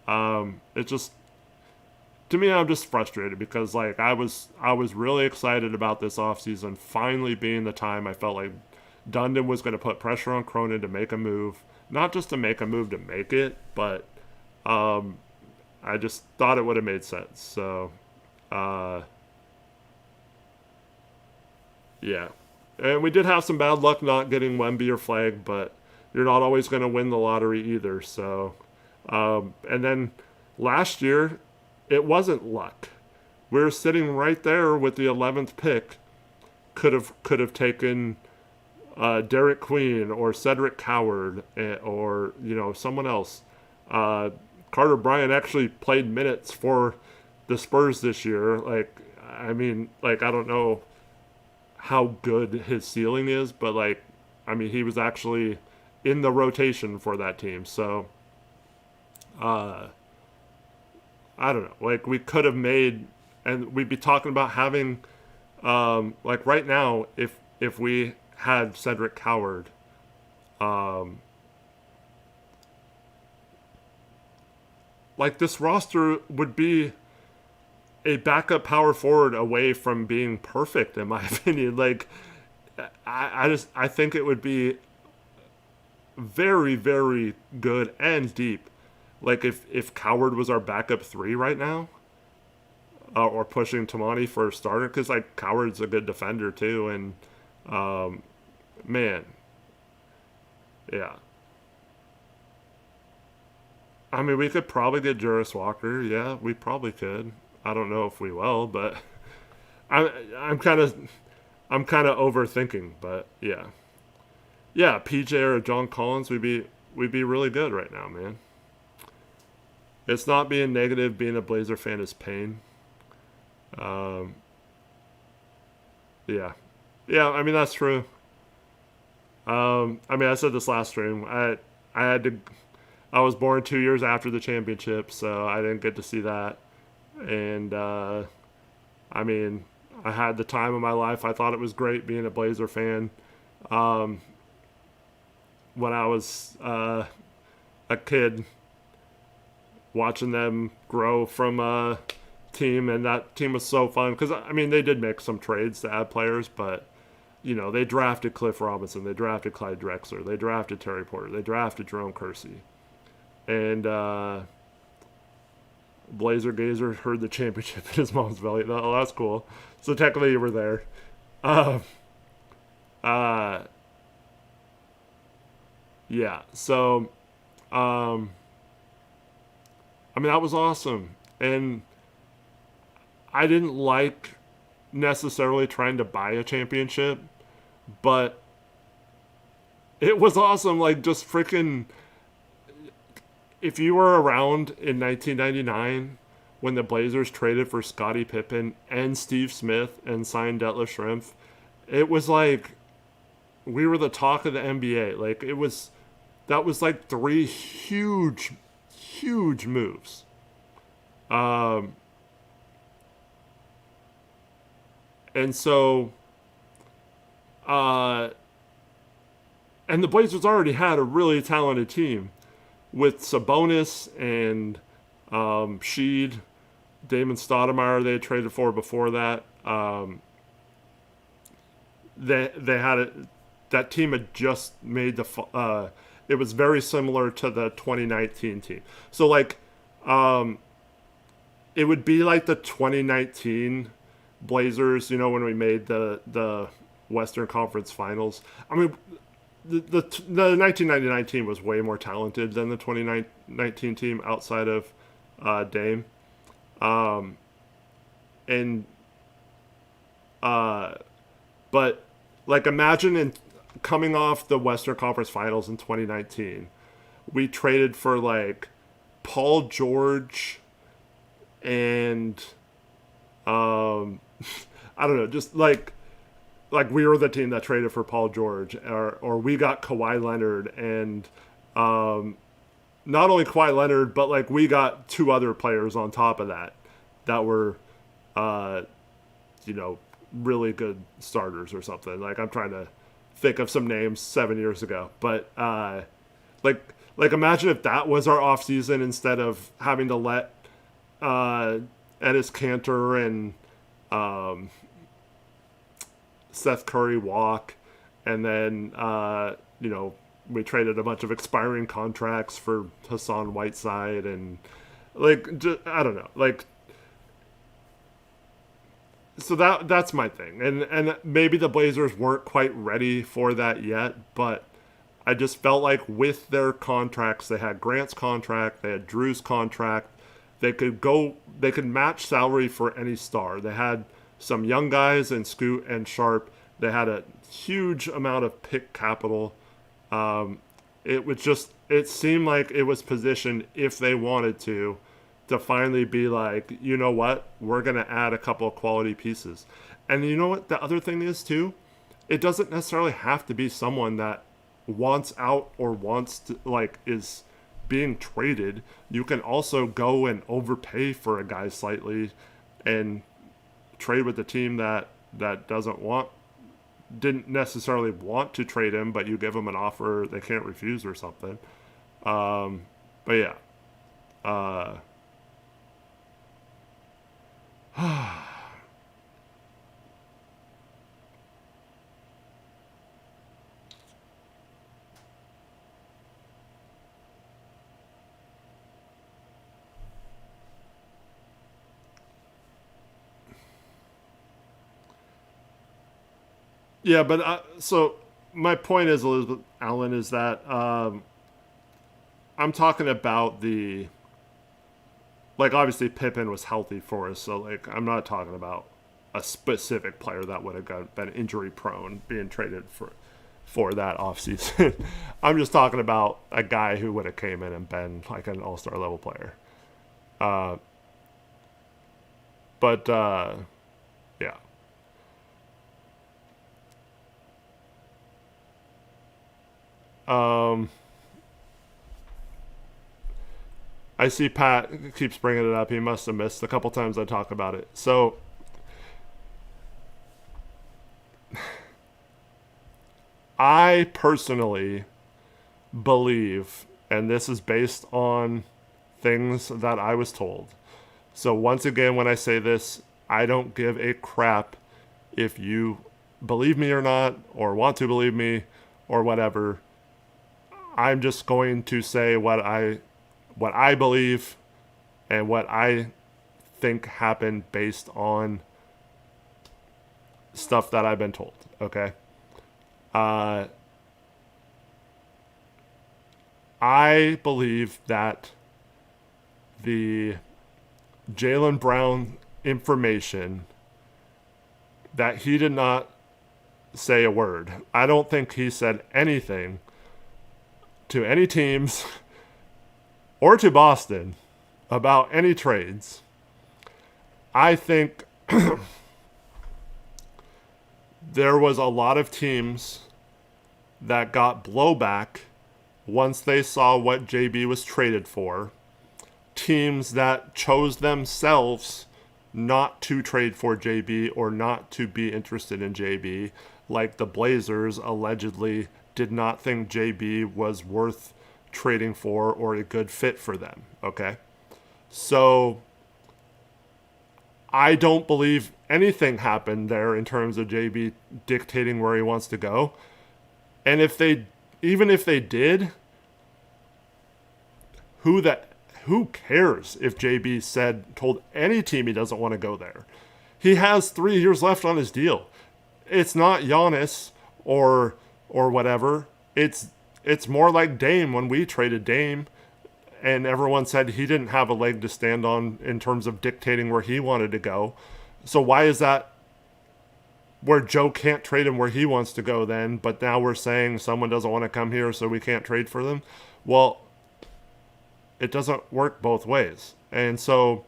it just, to me, I'm just frustrated, because like I was really excited about this offseason finally being the time. I felt like Dundon was going to put pressure on Cronin to make a move, not just to make a move to make it, but I just thought it would have made sense. So yeah. And we did have some bad luck not getting Wemby or Flag, but you're not always going to win the lottery either. So, and then last year, it wasn't luck. We were sitting right there with the 11th pick. Could have taken Derek Queen or Cedric Coward or someone else. Carter Bryant actually played minutes for the Spurs this year. Like, I mean, like I don't know how good his ceiling is, but like, I mean, he was actually in the rotation for that team. So, I don't know. Like, we could have made, and we'd be talking about having, like right now, if we had Cedric Coward, like this roster would be a backup power forward away from being perfect, in my opinion. Like, I think it would be very, very good and deep. Like, if Coward was our backup three right now, or pushing Tamani for a starter, because like Coward's a good defender too, and man, yeah. I mean, we could probably get Juris Walker. Yeah, we probably could. I don't know if we will, but I, I'm kind of, I'm kind of overthinking. But yeah, yeah, PJ or John Collins, we'd be really good right now, man. It's not being negative. Being a Blazer fan is pain. Um, yeah, yeah. I mean, that's true. I mean, I said this last stream. I had to. I was born 2 years after the championship, so I didn't get to see that. And I mean, I had the time of my life. I thought it was great being a Blazer fan. Um, when I was a kid, watching them grow from a team, and that team was so fun because I mean they did make some trades to add players, but they drafted Cliff Robinson, they drafted Clyde Drexler, they drafted Terry Porter, they drafted Jerome Kersey, and Blazer Gazer heard the championship in his mom's belly. Oh, that's cool. So technically you were there. Uh, uh, yeah. So, um, I mean that was awesome, and I didn't like necessarily trying to buy a championship, but it was awesome. Like, just freaking, if you were around in 1999 when the Blazers traded for Scottie Pippen and Steve Smith and signed Detlef Schrempf, it was like we were the talk of the NBA. Like, that was like three huge, huge moves. Um, and so, uh, and the Blazers already had a really talented team with Sabonis and Sheed, Damon Stoudemire. They had traded for before that. They had it. That team had just made the. It was very similar to the 2019 team. So like, it would be like the 2019 Blazers. When we made the Western Conference Finals. I mean, the 1999 team was way more talented than the 2019 team outside of Dame. And but like, imagine coming off the Western Conference Finals in 2019, we traded for like Paul George and I don't know, just like we were the team that traded for Paul George, or we got Kawhi Leonard, and not only Kawhi Leonard, but like we got two other players on top of that were, really good starters or something. Like, I'm trying to think of some names 7 years ago, but like imagine if that was our off season instead of having to let Enes Kanter and Seth Curry walk, and then we traded a bunch of expiring contracts for Hassan Whiteside, and like, just, I don't know, like, so that's my thing, and maybe the Blazers weren't quite ready for that yet, but I just felt like with their contracts, they had Grant's contract, they had Drew's contract, they could match salary for any star. They had some young guys in Scoot and Sharp. They had a huge amount of pick capital. It seemed like it was positioned, if they wanted to finally be like, you know what, we're going to add a couple of quality pieces. And you know what the other thing is too? It doesn't necessarily have to be someone that wants out or wants to, like, is being traded. You can also go and overpay for a guy slightly and trade with the team that didn't necessarily want to trade him, but you give them an offer they can't refuse or something. But yeah. Yeah, but so my point is, Elizabeth Allen, is that I'm talking about the, like, obviously Pippen was healthy for us, so like I'm not talking about a specific player that would have been injury prone being traded for that offseason. I'm just talking about a guy who would have came in and been like an all-star level player. Uh, but yeah. Um, I see Pat keeps bringing it up. He must have missed a couple times I talk about it. So I personally believe, and this is based on things that I was told. So once again, when I say this, I don't give a crap if you believe me or not, or want to believe me, or whatever. I'm just going to say what I believe and what I think happened based on stuff that I've been told. Okay. Uh, I believe that the Jaylen Brown information, that he did not say a word. I don't think he said anything to any teams or to Boston about any trades. I think there was a lot of teams that got blowback once they saw what JB was traded for. Teams that chose themselves not to trade for JB or not to be interested in JB, like the Blazers allegedly did not think JB was worth trading for or a good fit for them. Okay? So I don't believe anything happened there in terms of JB dictating where he wants to go. And even if they did, who cares if JB told any team he doesn't want to go there? He has 3 years left on his deal. It's not Giannis or whatever. It's more like Dame when we traded Dame, and everyone said he didn't have a leg to stand on in terms of dictating where he wanted to go. So why is that where Joe can't trade him where he wants to go then, but now we're saying someone doesn't want to come here so we can't trade for them? Well, it doesn't work both ways. And so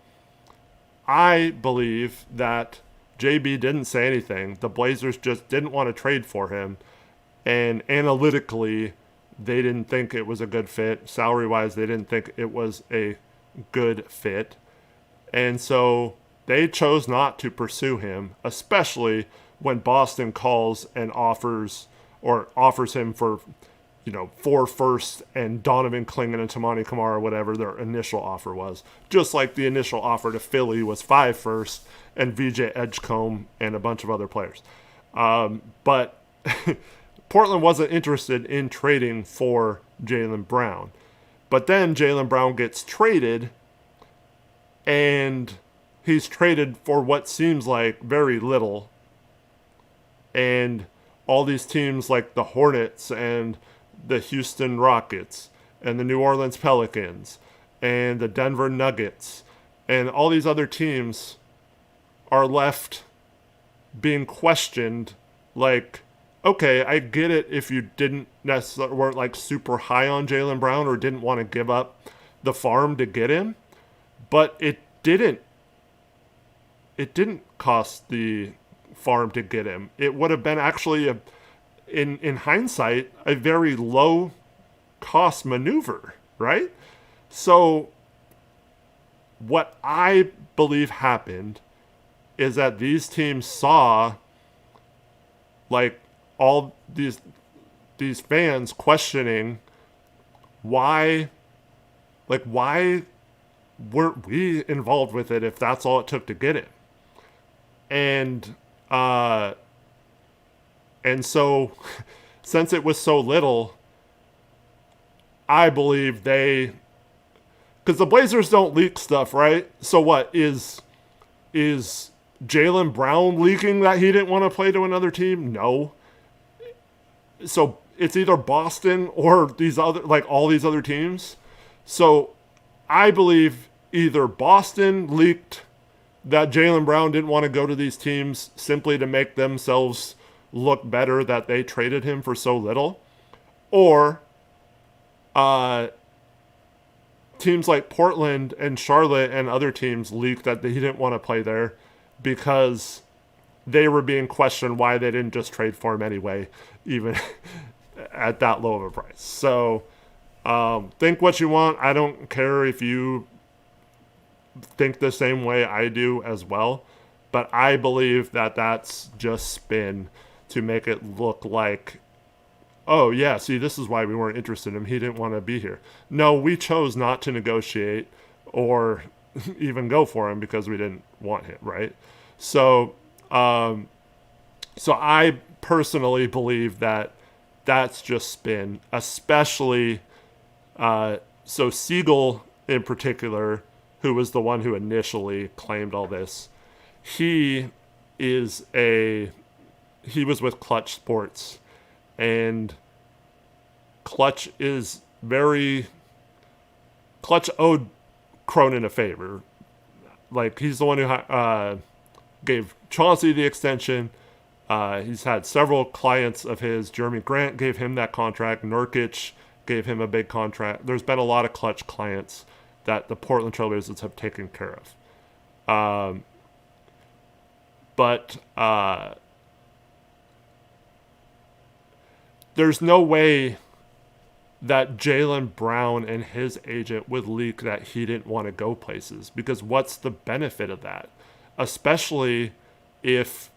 I believe that JB didn't say anything. The Blazers just didn't want to trade for him. And analytically, they didn't think it was a good fit. Salary-wise, they didn't think it was a good fit. And so they chose not to pursue him, especially when Boston calls and offers him for, 4 firsts and Donovan Klingan and Tamani Kamara, whatever their initial offer was. Just like the initial offer to Philly was 5 firsts and VJ Edgecombe and a bunch of other players. But Portland wasn't interested in trading for Jaylen Brown. But then Jaylen Brown gets traded, and he's traded for what seems like very little. And all these teams like the Hornets and the Houston Rockets and the New Orleans Pelicans and the Denver Nuggets and all these other teams are left being questioned, like, okay, I get it if you weren't like super high on Jaylen Brown or didn't want to give up the farm to get him, but it didn't cost the farm to get him. It would have been actually in hindsight a very low cost maneuver, right? So what I believe happened is that these teams saw like all these fans questioning why weren't we involved with it if that's all it took to get him? And so since it was so little, I believe because the Blazers don't leak stuff, right? So what is Jaylen Brown leaking that he didn't want to play to another team? No. So it's either Boston or all these other teams. So I believe either Boston leaked that Jaylen Brown didn't want to go to these teams simply to make themselves look better that they traded him for so little, or teams like Portland and Charlotte and other teams leaked that he didn't want to play there because they were being questioned why they didn't just trade for him anyway, even at that low of a price. So think what you want. I don't care if you think the same way I do as well, but I believe that that's just spin to make it look like, oh yeah, see, this is why we weren't interested in him. He didn't want to be here. No, we chose not to negotiate or even go for him because we didn't want him, right? So I personally believe that that's just spin, especially so Siegel in particular, who was the one who initially claimed all this. He was with Clutch Sports, and Clutch owed Cronin a favor. Like, he's the one who gave Chauncey the extension. He's had several clients of his. Jeremy Grant gave him that contract. Nurkic gave him a big contract. There's been a lot of Clutch clients that the Portland Trailblazers have taken care of. But there's no way that Jaylen Brown and his agent would leak that he didn't want to go places, because what's the benefit of that? Especially if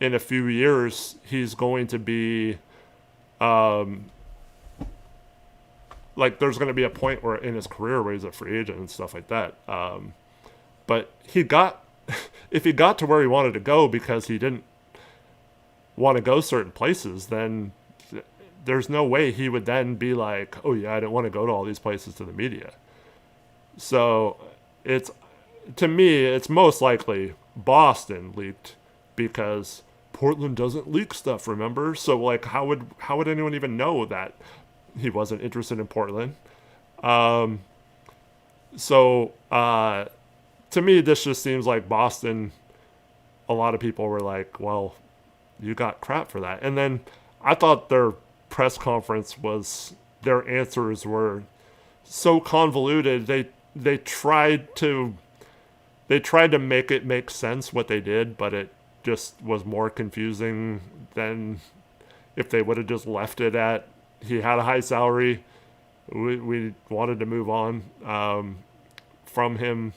in a few years he's going to be there's going to be a point where in his career where he's a free agent and stuff like that. But if he got to where he wanted to go because he didn't want to go certain places, then there's no way he would then be like, oh yeah, I didn't want to go to all these places to the media. So to me, it's most likely Boston leaked because Portland doesn't leak stuff, remember? So like, how would anyone even know that he wasn't interested in Portland? To me, this just seems like Boston, a lot of people were like, well, you got crap for that. And then I thought their press conference their answers were so convoluted. They tried to make it make sense what they did, but it just was more confusing than if they would have just left it at, he had a high salary, we wanted to move on from him,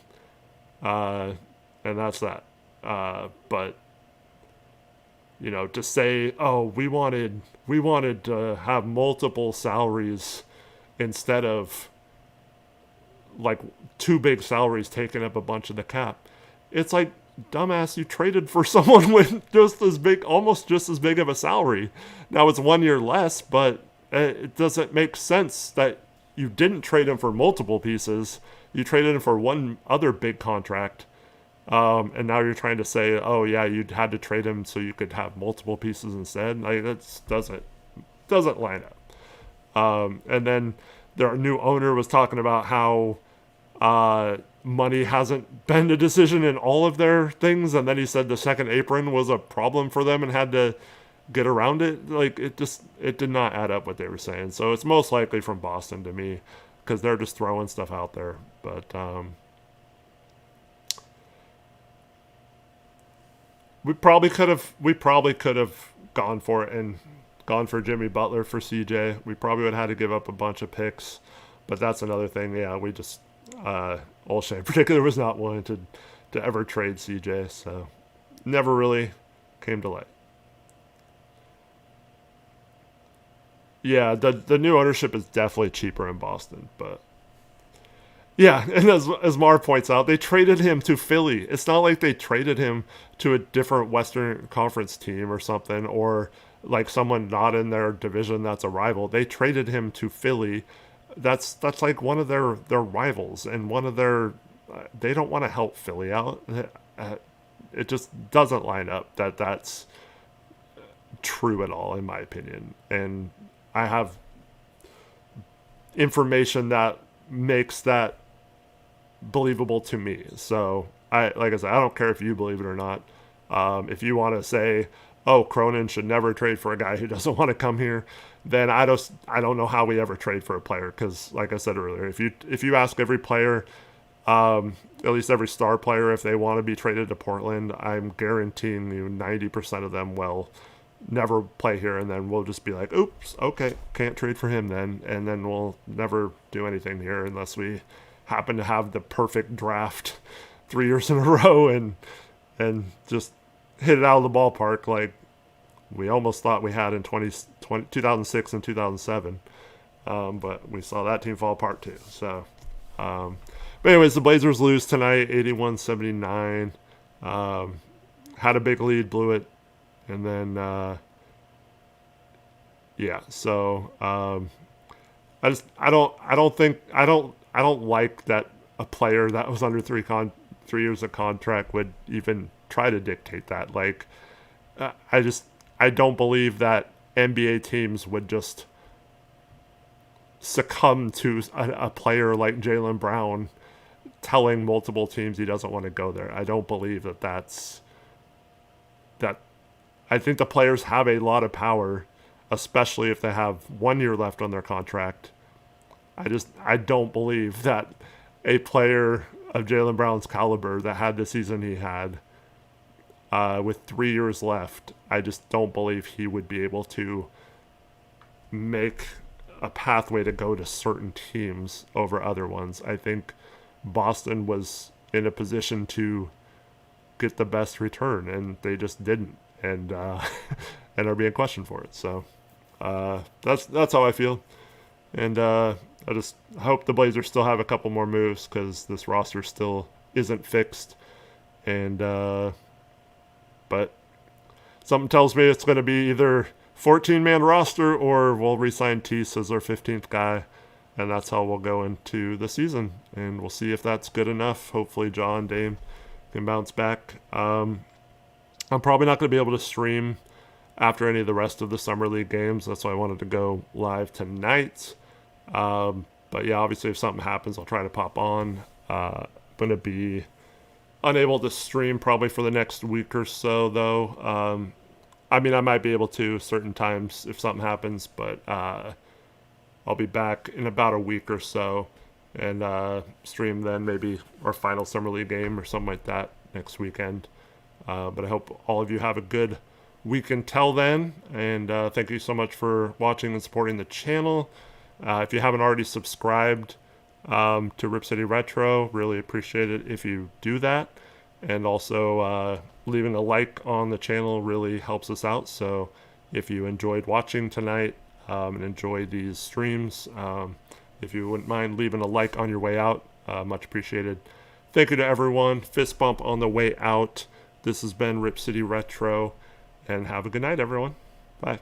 and that's that. But to say, oh, we wanted to have multiple salaries instead of like two big salaries taking up a bunch of the cap. It's like, dumbass, you traded for someone with almost just as big of a salary. Now it's 1 year less, but it doesn't make sense that you didn't trade him for multiple pieces. You traded him for one other big contract. And now you're trying to say, oh yeah, you had to trade him so you could have multiple pieces instead. Like, that doesn't line up. And then their new owner was talking about how money hasn't been a decision in all of their things, and then he said the second apron was a problem for them and had to get around it. Like, it did not add up what they were saying. So it's most likely from Boston to me, because they're just throwing stuff out there. But we probably could have gone for it and gone for Jimmy Butler for CJ. We probably would have had to give up a bunch of picks, but that's another thing. Yeah, we just Olshey in particular was not willing to ever trade CJ, so never really came to light. Yeah, the new ownership is definitely cheaper in Boston, but Yeah, and as Mar points out, they traded him to Philly. It's not like they traded him to a different Western Conference team or something, or like someone not in their division that's a rival. They traded him to Philly. That's like one of their rivals and one of their. They don't want to help Philly out. It just doesn't line up that that's true at all, in my opinion. And I have information that makes that believable to me. So like I said, I don't care if you believe it or not. If you want to say, "Oh, Cronin should never trade for a guy who doesn't want to come here," then I don't know how we ever trade for a player, because, like I said earlier, if you ask every player, at least every star player, if they want to be traded to Portland, I'm guaranteeing you 90% of them will never play here, and then we'll just be like, "Oops, okay, can't trade for him then," and then we'll never do anything here unless we happen to have the perfect draft 3 years in a row and just hit it out of the ballpark like we almost thought we had in 2006 and 2007. But we saw that team fall apart too. So, but anyways, the Blazers lose tonight, 81-79. Had a big lead, blew it, and then yeah. So I don't like that a player that was under 3 years of contract would even try to dictate that. Like, I don't believe that NBA teams would just succumb to a player like Jaylen Brown telling multiple teams he doesn't want to go there. I don't believe that. I think the players have a lot of power, especially if they have 1 year left on their contract. I don't believe that a player of Jaylen Brown's caliber that had the season he had, with 3 years left, I just don't believe he would be able to make a pathway to go to certain teams over other ones. I think Boston was in a position to get the best return, and they just didn't, and and are being questioned for it. So that's how I feel, and I just hope the Blazers still have a couple more moves, because this roster still isn't fixed, and but something tells me it's going to be either 14-man roster or we'll re-sign Tease as our 15th guy, and that's how we'll go into the season, and we'll see if that's good enough. Hopefully John, Dame can bounce back. I'm probably not going to be able to stream after any of the rest of the Summer League games. That's why I wanted to go live tonight. But yeah, obviously if something happens, I'll try to pop on. Going to be unable to stream probably for the next week or so, though. I mean, I might be able to certain times if something happens, but I'll be back in about a week or so, and stream then maybe our final Summer League game or something like that next weekend. But I hope all of you have a good week until then, and thank you so much for watching and supporting the channel. If you haven't already subscribed to Rip City Retro, really appreciate it if you do that, and also leaving a like on the channel really helps us out. So if you enjoyed watching tonight and enjoy these streams, if you wouldn't mind leaving a like on your way out, much appreciated. Thank you to everyone. Fist bump on the way out. This has been Rip City Retro, and have a good night, everyone. Bye.